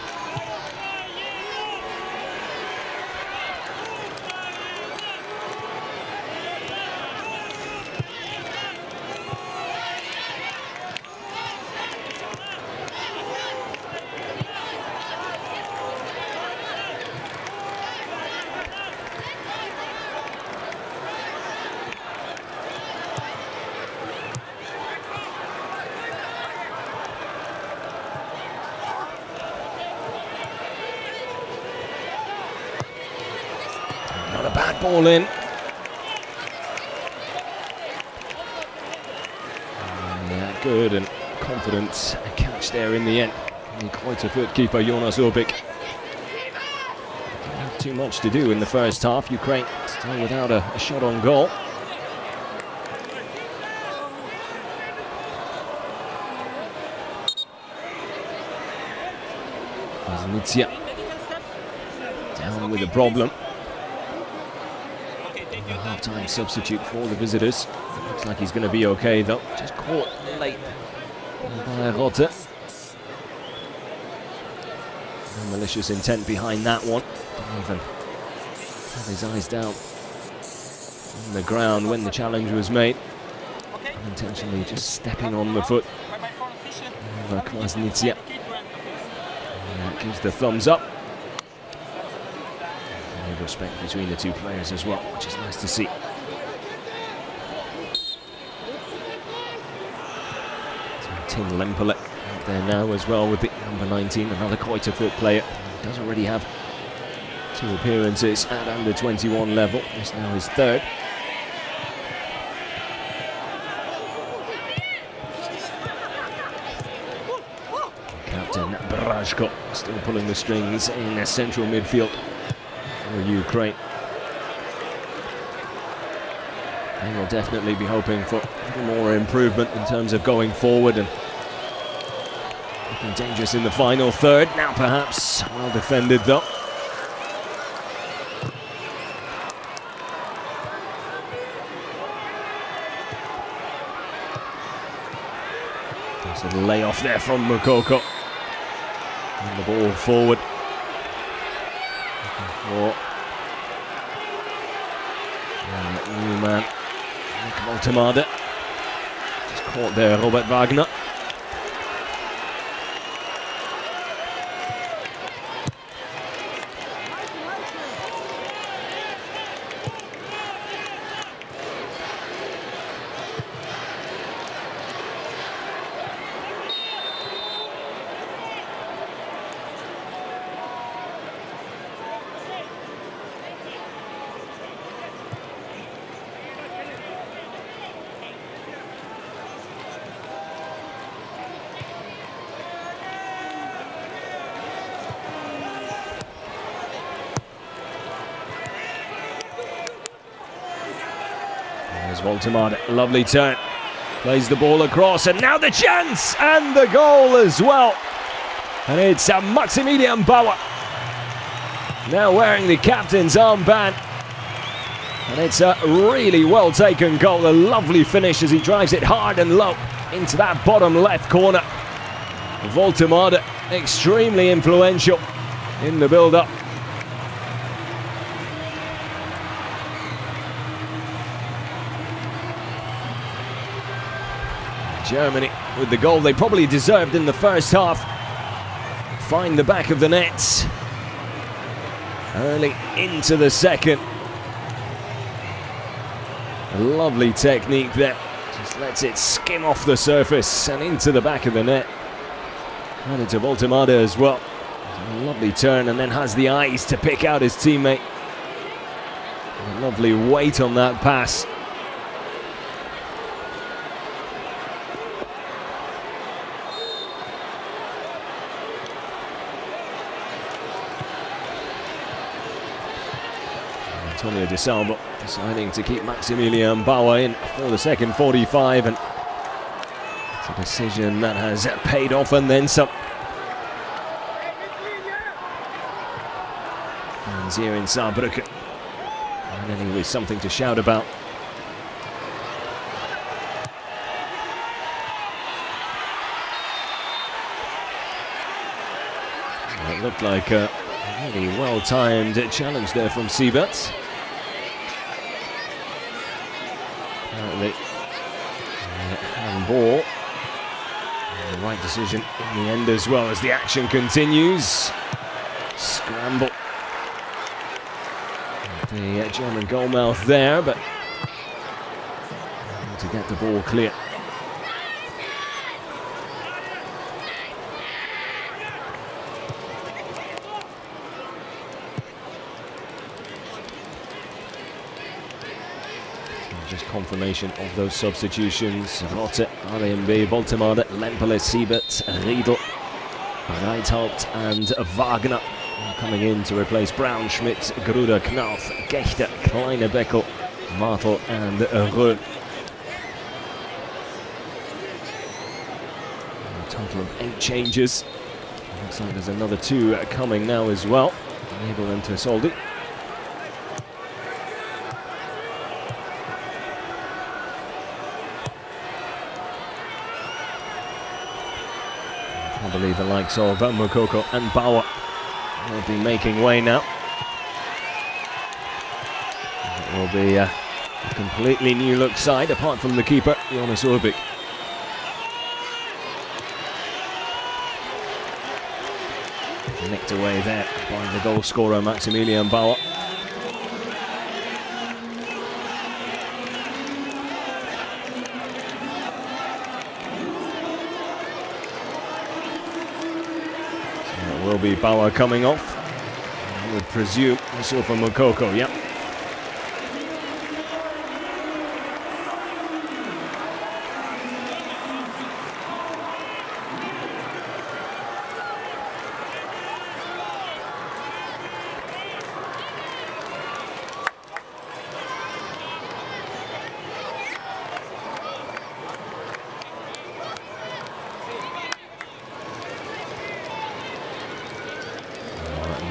Not a bad ball in. Yeah, good and confident catch there in the end. And quite a foot keeper, Jonas Urbik. Didn't have too much to do in the first half. Ukraine still without a shot on goal. Nizia down with a problem. A half-time substitute for the visitors. Looks like he's going to be okay though. Just caught late by Rotte. No malicious intent behind that one. Didn't even have his eyes down on the ground when the challenge was made. Unintentionally just stepping on the foot of Kvasnitsia. Gives the thumbs up. And respect between the two players as well, which is nice to see. So Tim Lempele out there now as well with the number 19, another quite a foot player. He does already have 2 appearances at under 21 level. This now his 3rd. Captain Brajko still pulling the strings in the central midfield for Ukraine. They will definitely be hoping for a little more improvement in terms of going forward and looking dangerous in the final third. Now perhaps well defended though. There's a layoff there from Mukoko. And the ball forward. Looking for new man, Nick Voltemade. Just caught there, Robert Wagner. Voltemade, lovely turn, plays the ball across, and now the chance and the goal as well. And it's Maximilian Bauer now wearing the captain's armband, and it's a really well taken goal. A lovely finish as he drives it hard and low into that bottom left corner. Voltemade extremely influential in the build-up. Germany with the goal they probably deserved in the first half. Find the back of the nets early into the second. A lovely technique there. Just lets it skim off the surface and into the back of the net. Credit to Voltemade as well. A lovely turn and then has the eyes to pick out his teammate. A lovely weight on that pass. Antonio De Salvo deciding to keep Maximilian Bauer in for the second 45, and it's a decision that has paid off and then some. Fans here in Saarbrücken finally with something to shout about. It looked like a really well-timed challenge there from Siebert. Apparently, handball. And the right decision in the end as well as the action continues. Scramble. The German goalmouth there, but to get the ball clear. just confirmation of those substitutions. Rotte, RMB, Woltemade, Lempele, Siebert, Riedel, Reithaupt and Wagner coming in to replace Brown, Schmidt, Gruder, Knauf, Gechter, Kleine, Beckel, Martel and Röhl. A total of 8 changes. Looks like there's another 2 coming now as well. Nebel and Terzoldi. I believe the likes of Moukoko and Bauer will be making way now. It will be a completely new look side, apart from the keeper, Jonas Urbik. Nicked away there by the goal scorer Maximilian Bauer. Will be Bauer coming off. I would presume so for Moukoko, yep.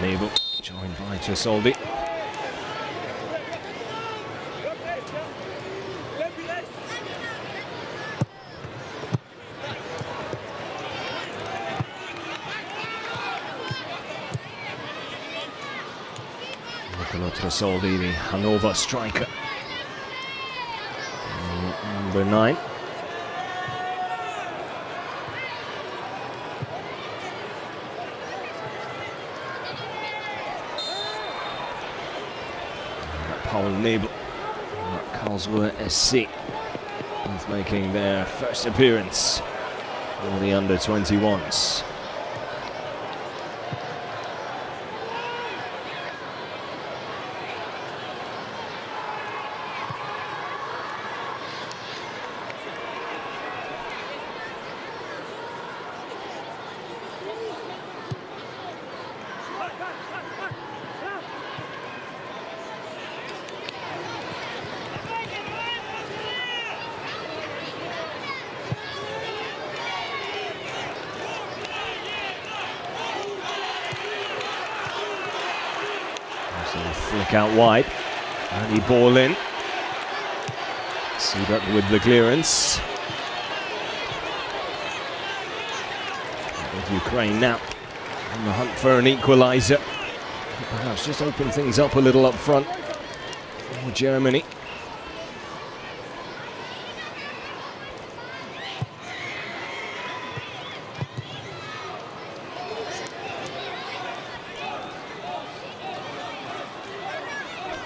Nebel, joined by Terzoldi. Nicolo Terzoldi, the Hannover striker. Number 9. Paul Nebel, Karlsruhe SC, both making their first appearance for the under-21s. Flick out wide, and he ball in. Siebert with the clearance. With Ukraine now on the hunt for an equaliser. Perhaps just open things up a little up front for Germany.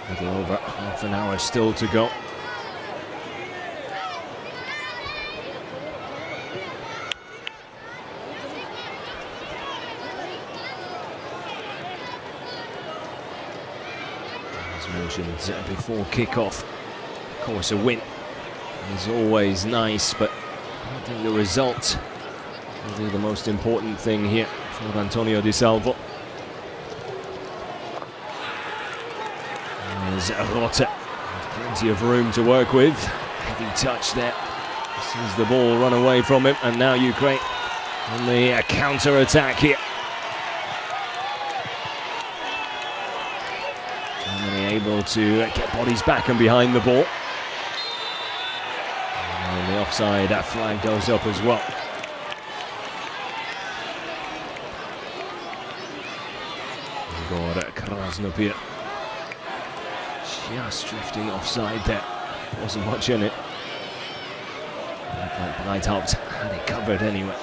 A little over half an hour still to go. As mentioned before kickoff, of course a win is always nice, but I don't think the result will be the most important thing here for Antonio Di Salvo. There's Rotte, plenty of room to work with. Heavy touch there. Sees the ball run away from him, and now Ukraine on the counter-attack here. Germany able to get bodies back and behind the ball. And the offside flag goes up as well. Igor Krasnopir. Just drifting offside there. Wasn't much in it. Reithaupt had it covered anyway.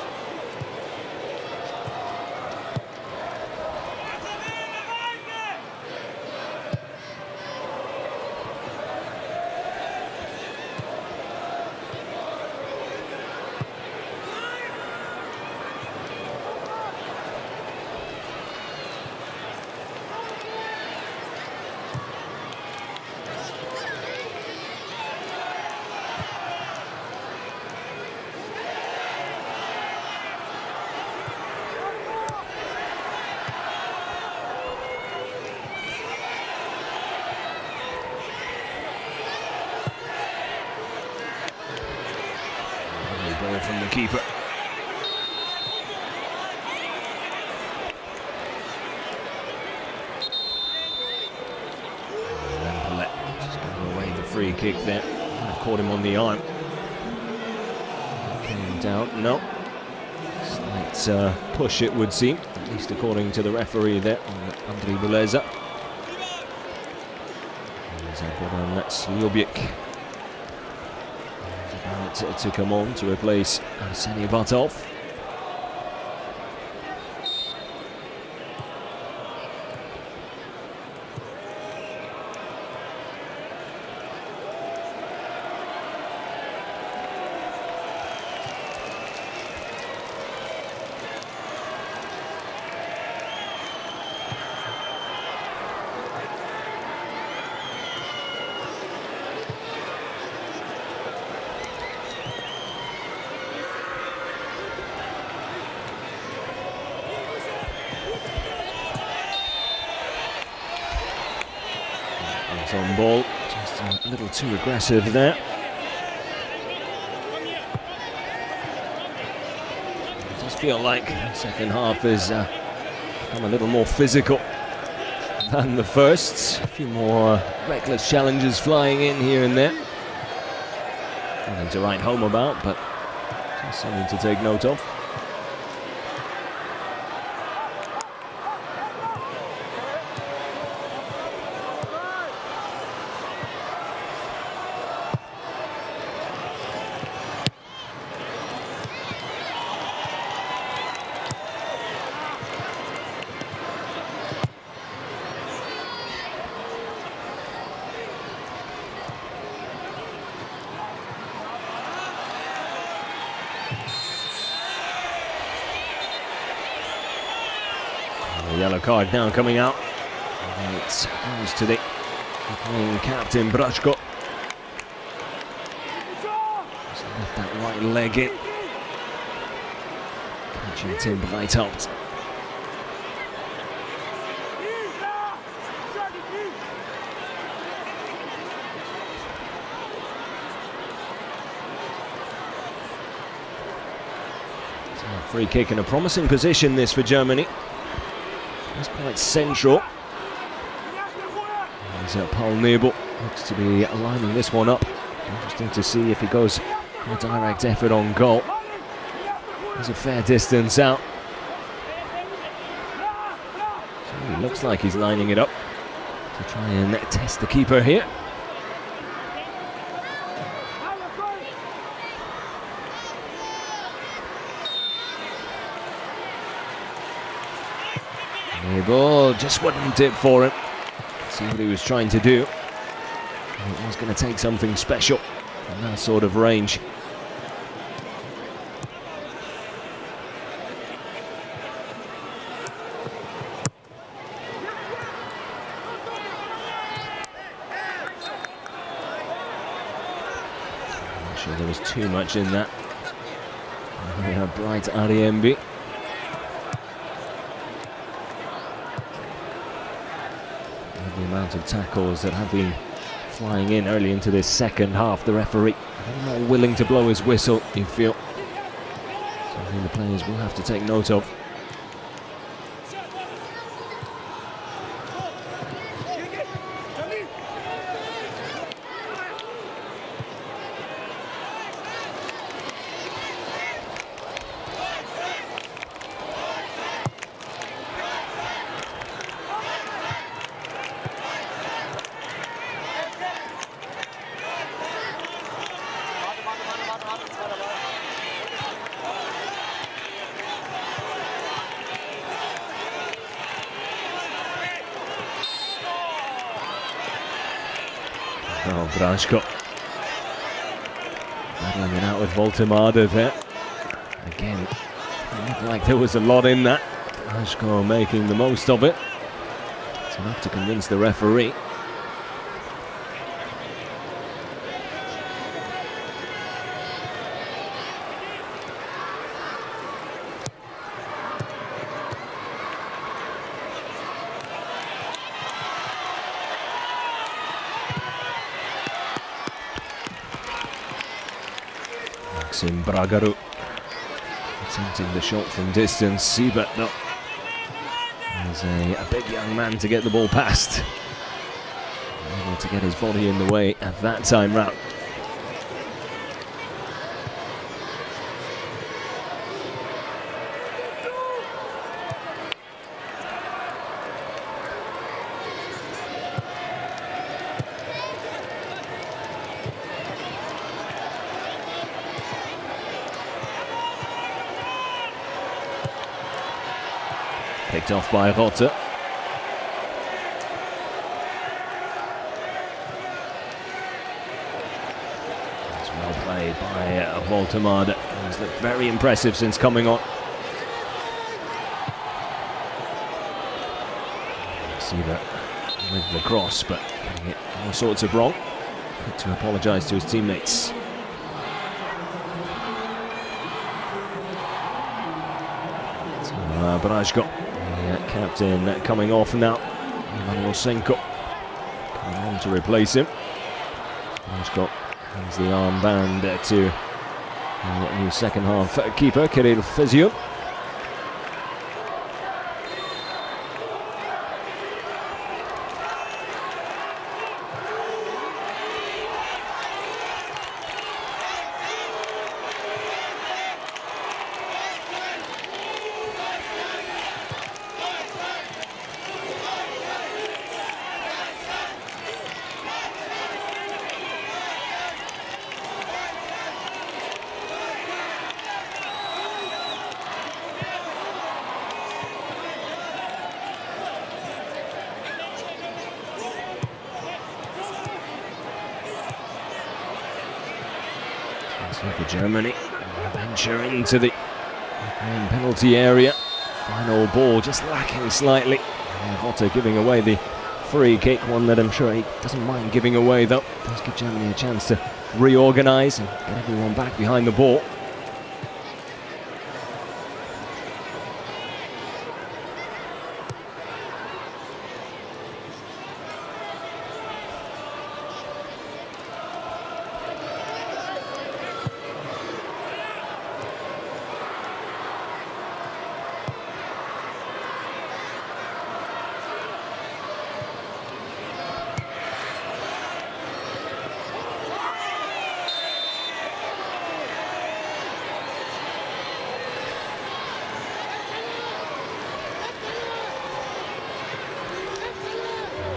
free kick there. Kind of caught him on the arm. Came down, no. Slight push it would seem, at least according to the referee there, Andriy Beleza. Boran Sljobic is about to come on to replace Arseny Batov. On ball, just a little too aggressive there. It does feel like the second half has become a little more physical than the first. A few more reckless challenges flying in here and there. Nothing to write home about, but just something to take note of. The yellow card now coming out. And it goes to the playing captain Brashko. Just left that right leg in. Catching Tim Breitholt. So a free kick in a promising position this for Germany. It's quite central. As Paul Nebel looks to be lining this one up. Interesting to see if he goes for a direct effort on goal. There's a fair distance out. So he looks like he's lining it up to try and test the keeper here. Nebel just wouldn't dip for him. See what he was trying to do. It was going to take something special from that sort of range. I'm not sure there was too much in that. Yeah, Bright Ariembi. The amount of tackles that have been flying in early into this second half, the referee a little more willing to blow his whistle, you feel. Something the players will have to take note of. Oh, Brashko battling it out with Voltemada there. Again, it looked like there was a lot in that. Brashko making the most of it. It's enough to convince the referee. Maxim Bragaru attempting the shot from distance. Siebert though is a big young man to get the ball past. Able to get his body in the way at that time round. Picked off by Rotte. It's well played by Woltemade. He's looked very impressive since coming on. See that with the cross, but getting it all sorts of wrong. Had to apologise to his teammates. Brajko, the captain, coming off now. Emanuel Senko coming on to replace him. Brajko hands the armband to the new second half keeper, Kirill Feziuk. For Germany, venture into the penalty area. Final ball just lacking slightly. Rotte giving away the free kick, one that I'm sure he doesn't mind giving away though. Does give Germany a chance to reorganise and get everyone back behind the ball.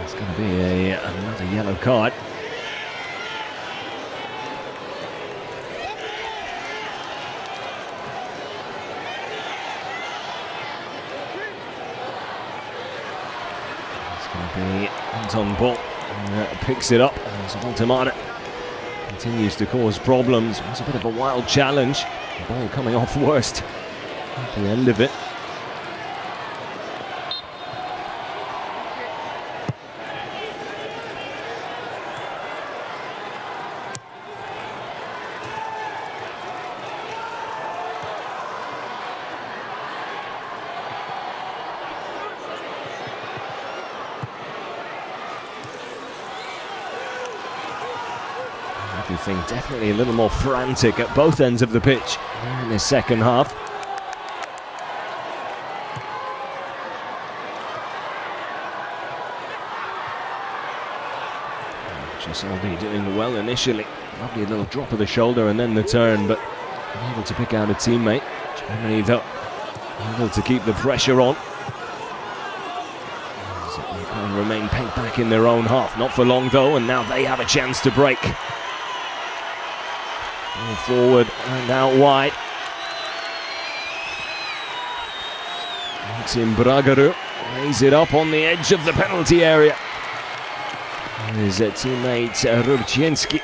It's going to be another yellow card. It's going to be Anton Bolt picks it up as Woltemade continues to cause problems. It's a bit of a wild challenge. The ball coming off worst at the end of it. Everything definitely a little more frantic at both ends of the pitch in this second half. Gisoldi doing well initially. Lovely little drop of the shoulder and then the turn, but unable to pick out a teammate. Germany though able to keep the pressure on. And remain pent back in their own half. Not for long though, and now they have a chance to break. Ball forward and out wide. Maxim Bragaru lays it up on the edge of the penalty area. His teammate Rubczynski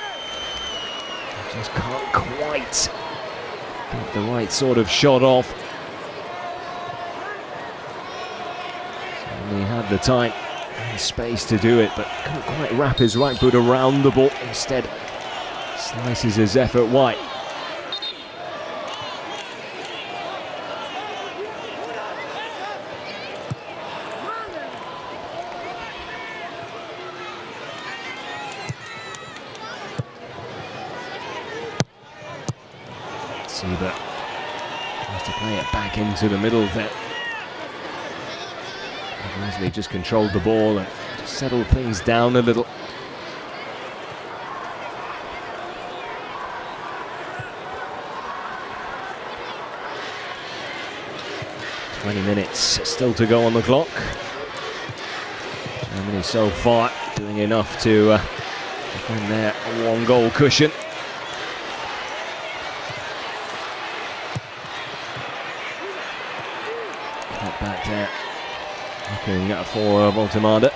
just can't quite get the right sort of shot off. Certainly had the time and space to do it, but couldn't quite wrap his right foot around the ball. Instead, slices his effort wide. Sieber has to play it back into the middle there. Leslie just controlled the ball and just settled things down a little. 20 minutes still to go on the clock. Germany so far doing enough to defend their one-goal cushion. Cut back there. Looking for Voltemade.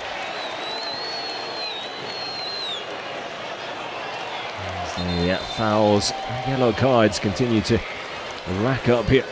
As the fouls and yellow cards continue to rack up here.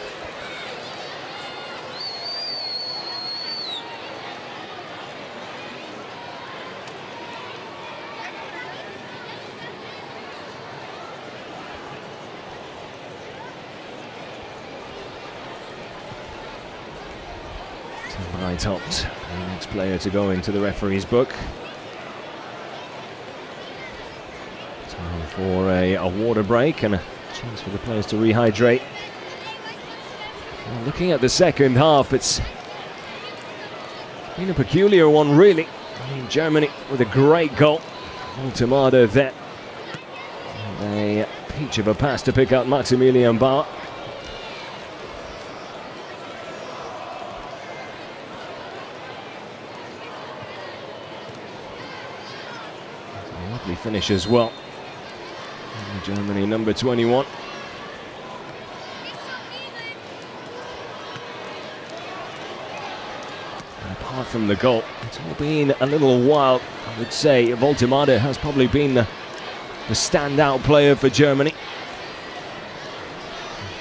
Breithopt, the next player to go into the referee's book. Time for a water break and a chance for the players to rehydrate. Well, looking at the second half, it's been a peculiar one, really. I mean, Germany with a great goal. Voltemade there. And a peach of a pass to pick out Maximilian Bauer. Lovely finish as well. And Germany number 21. And apart from the goal, it's all been a little wild. I would say Voltemade has probably been the standout player for Germany.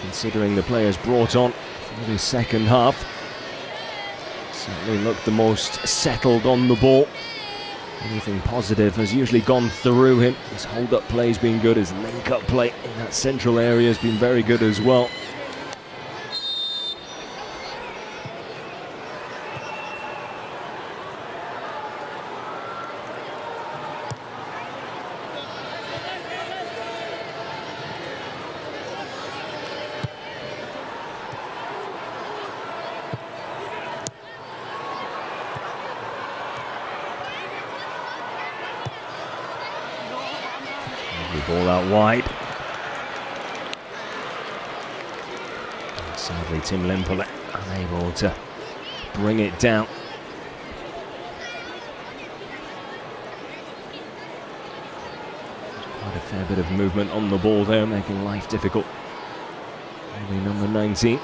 Considering the players brought on for the second half, certainly looked the most settled on the ball. Anything positive has usually gone through him. His hold-up play has been good. His link-up play in that central area has been very good as well. Ball out wide. And sadly, Tim Lemperle unable to bring it down. Quite a fair bit of movement on the ball there, making life difficult. Only number 19.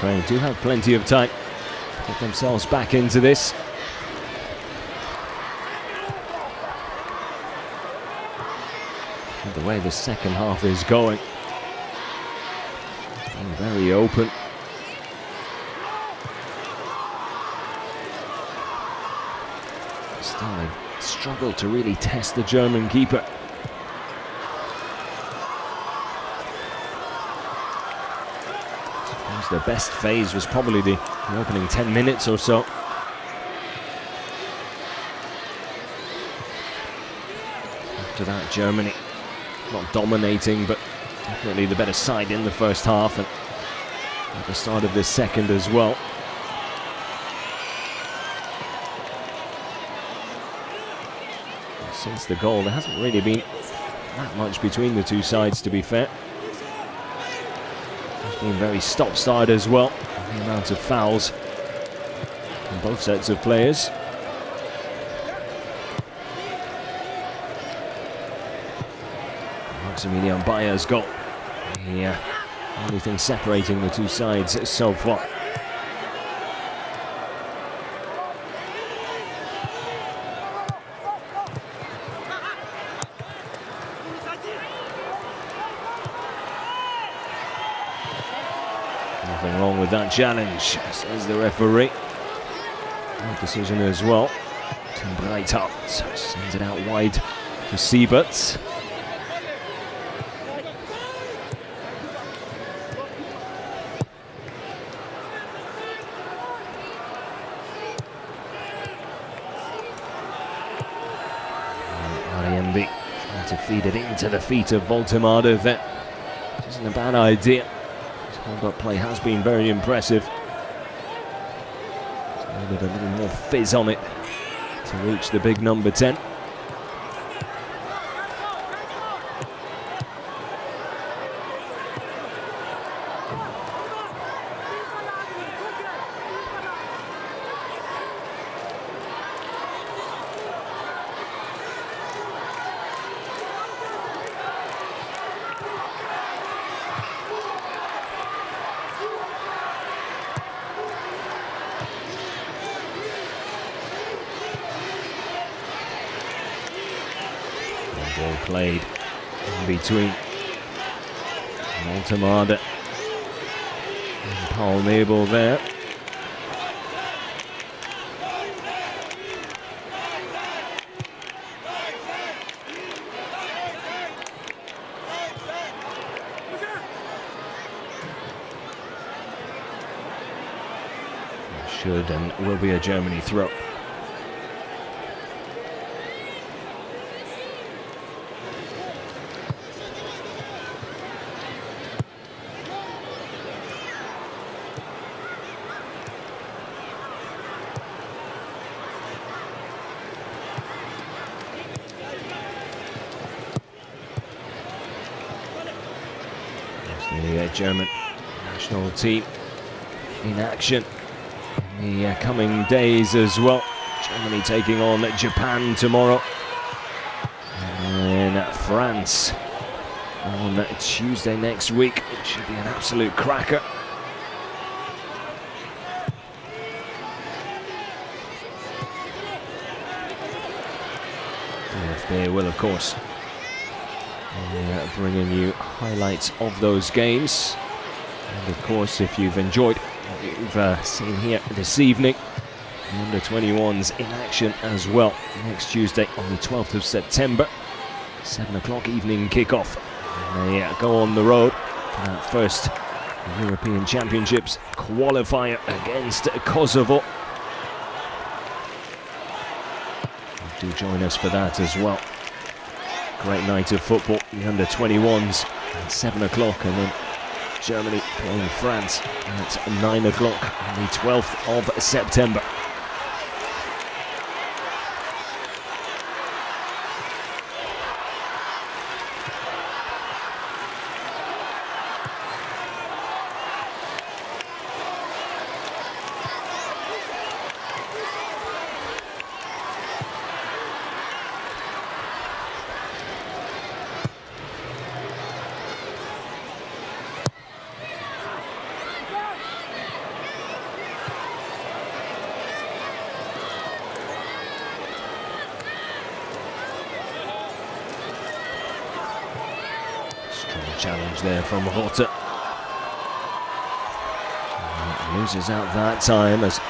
Ukraine do have plenty of time to get themselves back into this. And the way the second half is going, and very open. Still, they've struggled to really test the German keeper. Their best phase was probably the opening 10 minutes or so. After that, Germany not dominating, but definitely the better side in the first half, and at the start of this second as well. Since the goal, there hasn't really been that much between the two sides, to be fair. Been very stop-start as well. The amount of fouls from both sets of players. Maximilian Bauer's goal. The only thing separating the two sides so far. Nothing wrong with that challenge, says the referee. Good decision as well. Tim Breithaupt sends it out wide to Siebert. Ariembi trying to feed it into the feet of Voltemade there. Which isn't a bad idea. His hold-up play has been very impressive. Just needed a little more fizz on it to reach the big number 10. Ball played in between Voltemade and Paul Nebel there. Should and will be a Germany throw. The German national team in action in the coming days as well. Germany taking on Japan tomorrow, and then France on Tuesday next week. It should be an absolute cracker. They will, of course, bringing you highlights of those games. And of course, if you've enjoyed what you've seen here this evening, the under-21s in action as well next Tuesday on the 12th of September, 7 o'clock evening kickoff. And they go on the road for that first European Championships qualifier against Kosovo. Do join us for that as well. Great night of football, the under-21s at 7 o'clock, and then Germany playing France at 9 o'clock on the 12th of September. Challenge there from Rotter. Loses out that time as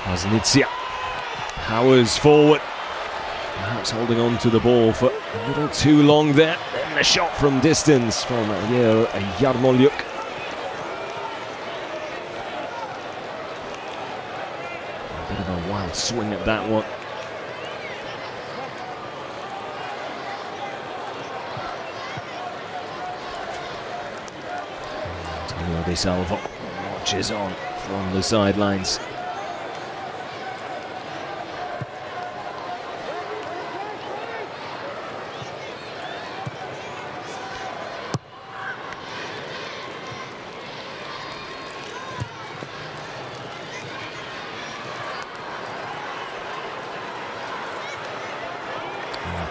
Kwasnicia powers forward. Perhaps holding on to the ball for a little too long there. And a shot from distance from Yarmolyuk. A bit of a wild swing at that one. De Salvo watches on from the sidelines.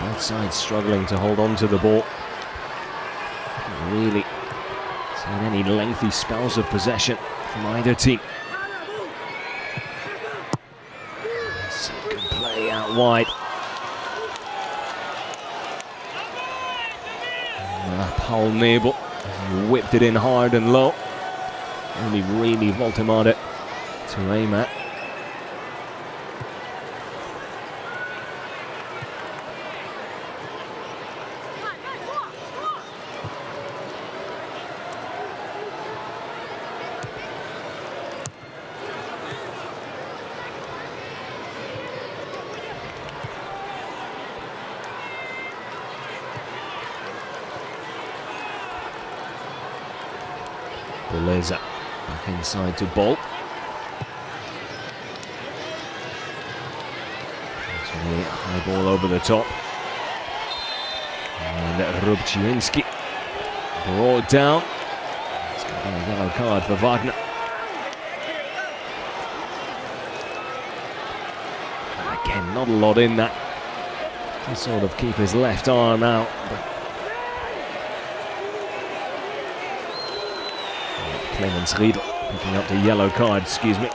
Both sides struggling to hold on to the ball. Really seen any lengthy spells of possession from either team. Good play out wide. Paul Nebel whipped it in hard and low. only really Voltemade to aim at. Beleza back inside to Bolt. Actually, high ball over the top. And Rubczyński brought down. It's going to be a yellow card for Wagner. Again, not a lot in that. He sort of keep his left arm out. Clemens Riedel picking up the yellow card, excuse me.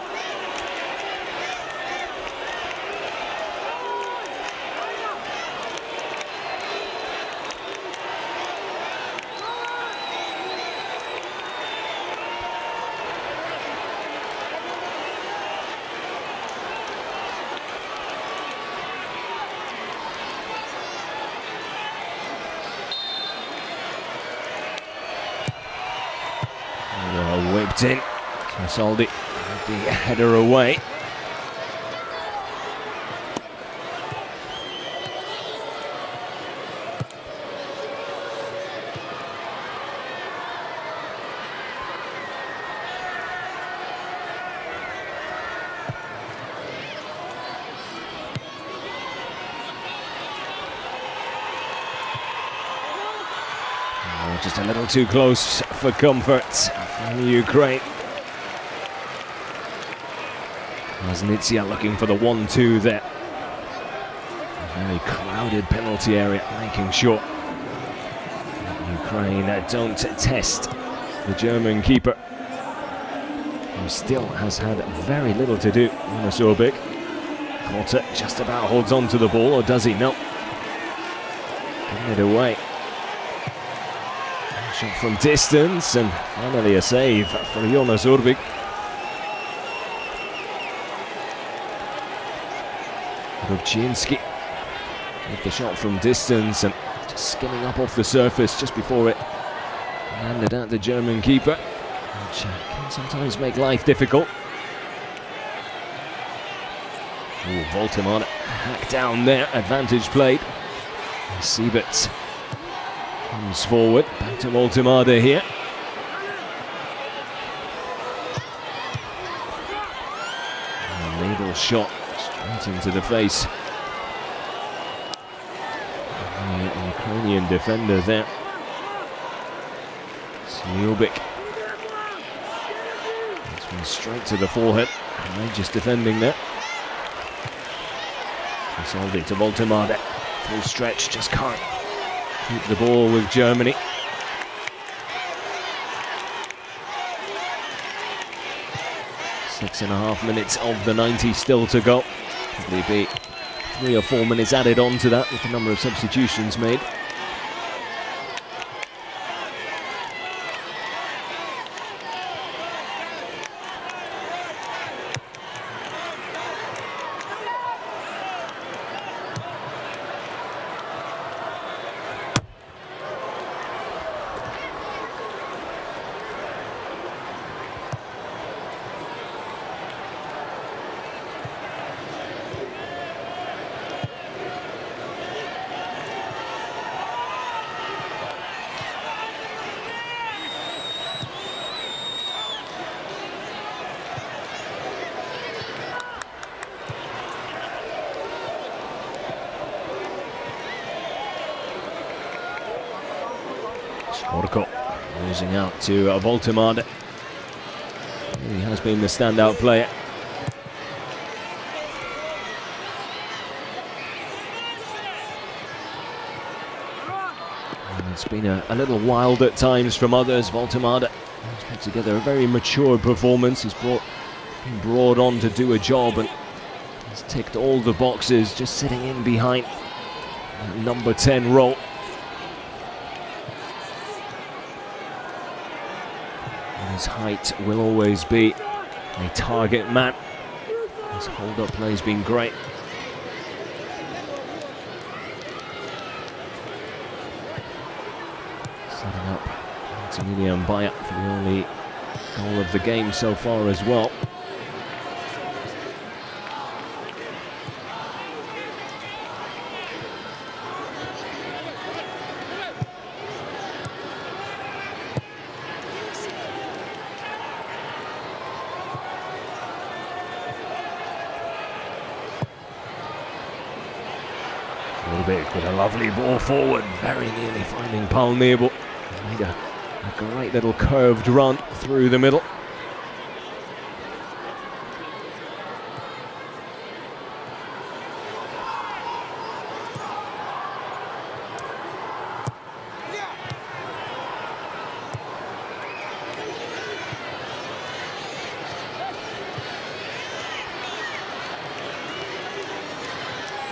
Whipped in. Soldi with the header away. Oh, just a little too close for comfort from Ukraine. Krasnitsia looking for the 1-2 there. A very crowded penalty area, making sure that Ukraine don't test the German keeper, who still has had very little to do. Jonas Urbik. Korte just about holds on to the ball, or does he? No. Giving it away. Shot from distance, and finally a save for Jonas Urbik. Rubczyński with the shot from distance and just skimming up off the surface just before it landed at the German keeper, which can sometimes make life difficult. Ooh, Voltemade hacked down there, advantage played. Siebert comes forward, back to Voltemade here. Riedel shot straight into the face. The Ukrainian defender there. Sniubik. This one straight to the forehead. Just defending there. Soldi to Voltemade. Full stretch, just can't keep the ball with Germany. Six and a half minutes of the 90 still to go. Probably be 3 or 4 minutes added on to that with the number of substitutions made. Orko losing out to Voltemade. He has been the standout player. And it's been a little wild at times from others. Voltemade has put together a very mature performance. He's been brought on to do a job and he's ticked all the boxes, just sitting in behind that number 10 role. His height will always be a target man. His hold-up play has been great. Setting up Maximilian Bayer for the only goal of the game so far as well. With a lovely ball forward, very nearly finding Paul Nebel. Made a great little curved run through the middle.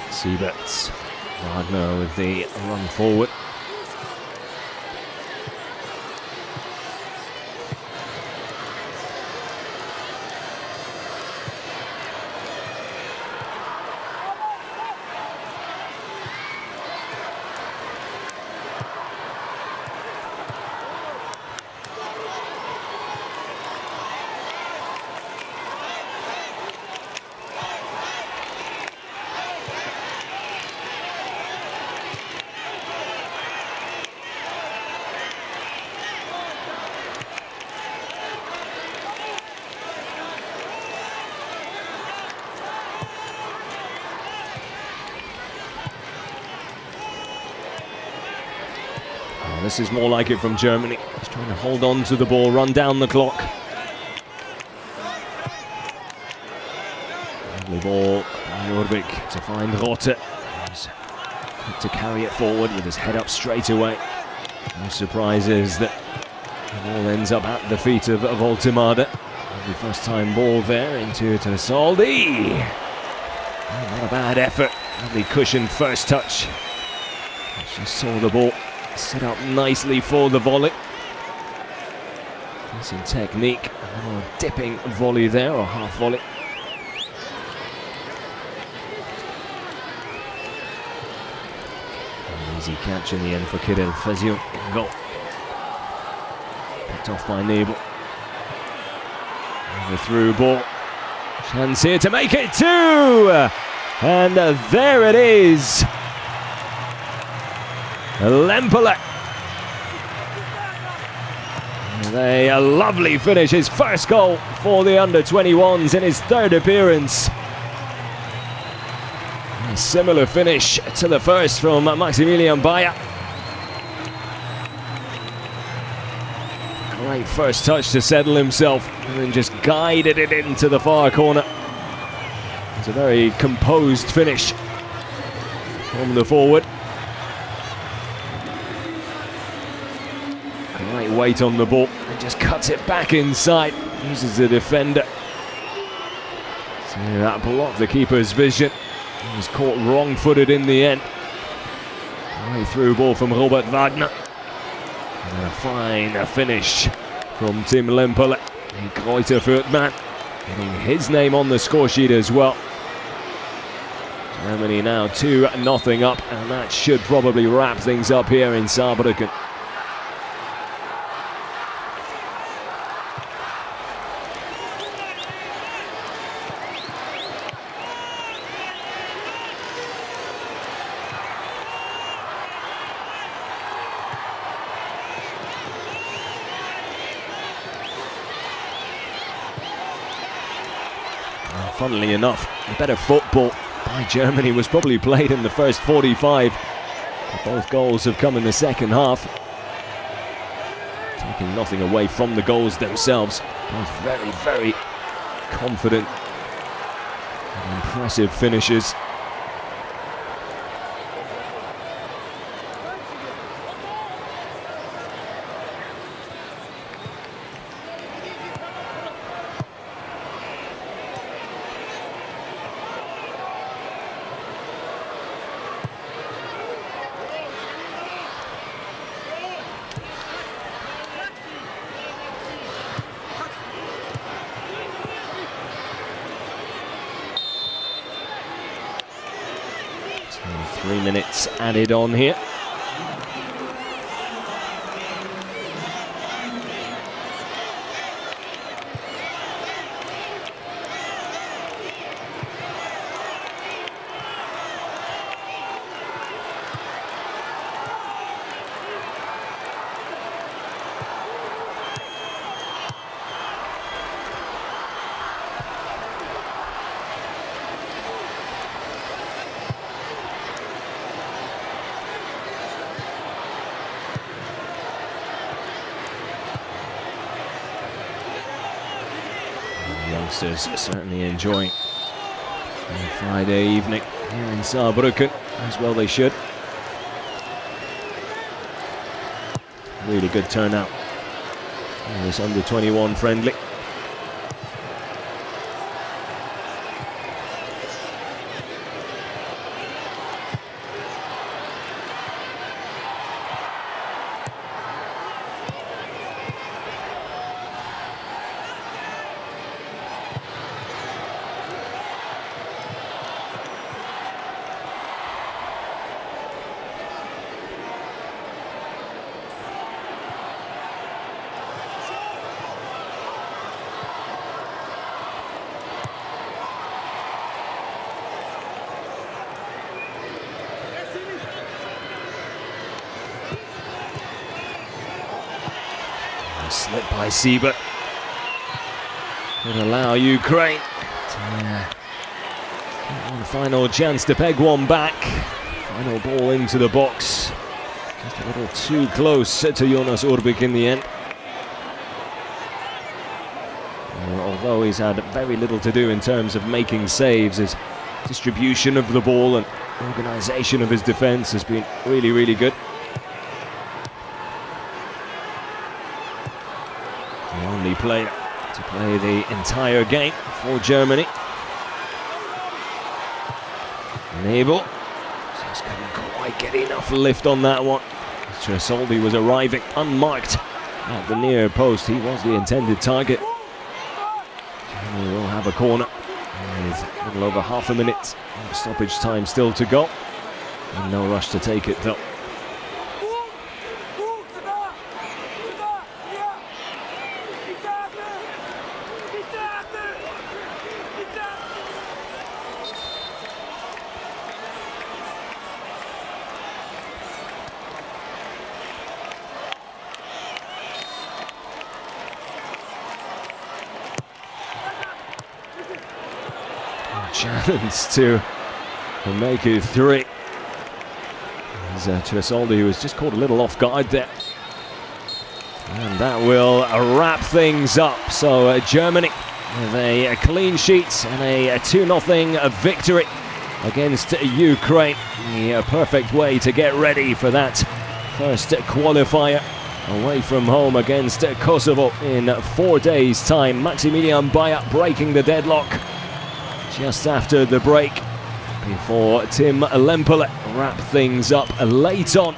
Sieberts. Wagner with the run forward. This is more like it from Germany. He's trying to hold on to the ball, run down the clock. Lovely ball by Urbik to find Rotte. He's quick to carry it forward with his head up straight away. No surprises that the ball ends up at the feet of Voltemade. The first time ball there into Soldi. Not a bad effort. Lovely cushioned first touch. She saw the ball set up nicely for the volley. Decent technique. A little dipping volley there, or half volley. An easy catch in the end for Kirill Fezion in goal. Picked off by Nebel. The through ball. Chance here to make it 2! And there it is. Lempele. A lovely finish, his first goal for the under-21s in his third appearance. A similar finish to the first from Maximilian Bayer. Great first touch to settle himself and then just guided it into the far corner. It's a very composed finish from the forward. Great weight on the ball and just cuts it back inside. Uses the defender. So that blocked the keeper's vision. He was caught wrong-footed in the end. Right through ball from Robert Wagner. And a fine finish from Tim Lempele. A Greuther Fürth man, getting his name on the score sheet as well. Germany now 2-0 up, and that should probably wrap things up here in Saarbrücken. Funnily enough, the better football by Germany was probably played in the first 45. But both goals have come in the second half. Taking nothing away from the goals themselves. Both very, very confident and impressive finishes. 3 minutes added on here. Youngsters certainly enjoying a Friday evening here in Saarbrücken, as well they should. Really good turnout in this under-21 friendly. Slip by Siebert would allow Ukraine to get one final chance to peg one back. Final ball into the box. Just a little too close to Jonas Urbik in the end. Although he's had very little to do in terms of making saves, his distribution of the ball and organisation of his defence has been really, really good. The only player to play the entire game for Germany. Nebel just couldn't quite get enough lift on that one. Tresoldi was arriving unmarked at the near post. He was the intended target. Germany will have a corner with a little over half a minute of stoppage time still to go. And no rush to take it though. Chance to make it 3. As Tresoldi was just caught a little off guard there. And that will wrap things up. So Germany with a clean sheet and a 2-0 victory against Ukraine. The perfect way to get ready for that first qualifier away from home against Kosovo in 4 days' time. Maximilian Bayer breaking the deadlock just after the break, before Tim Lempele wrap things up late on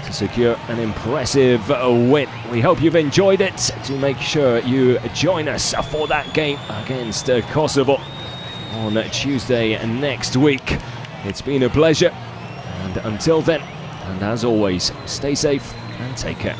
to secure an impressive win. We hope you've enjoyed it. Do make sure you join us for that game against Kosovo on Tuesday next week. It's been a pleasure, and until then, and as always, stay safe and take care.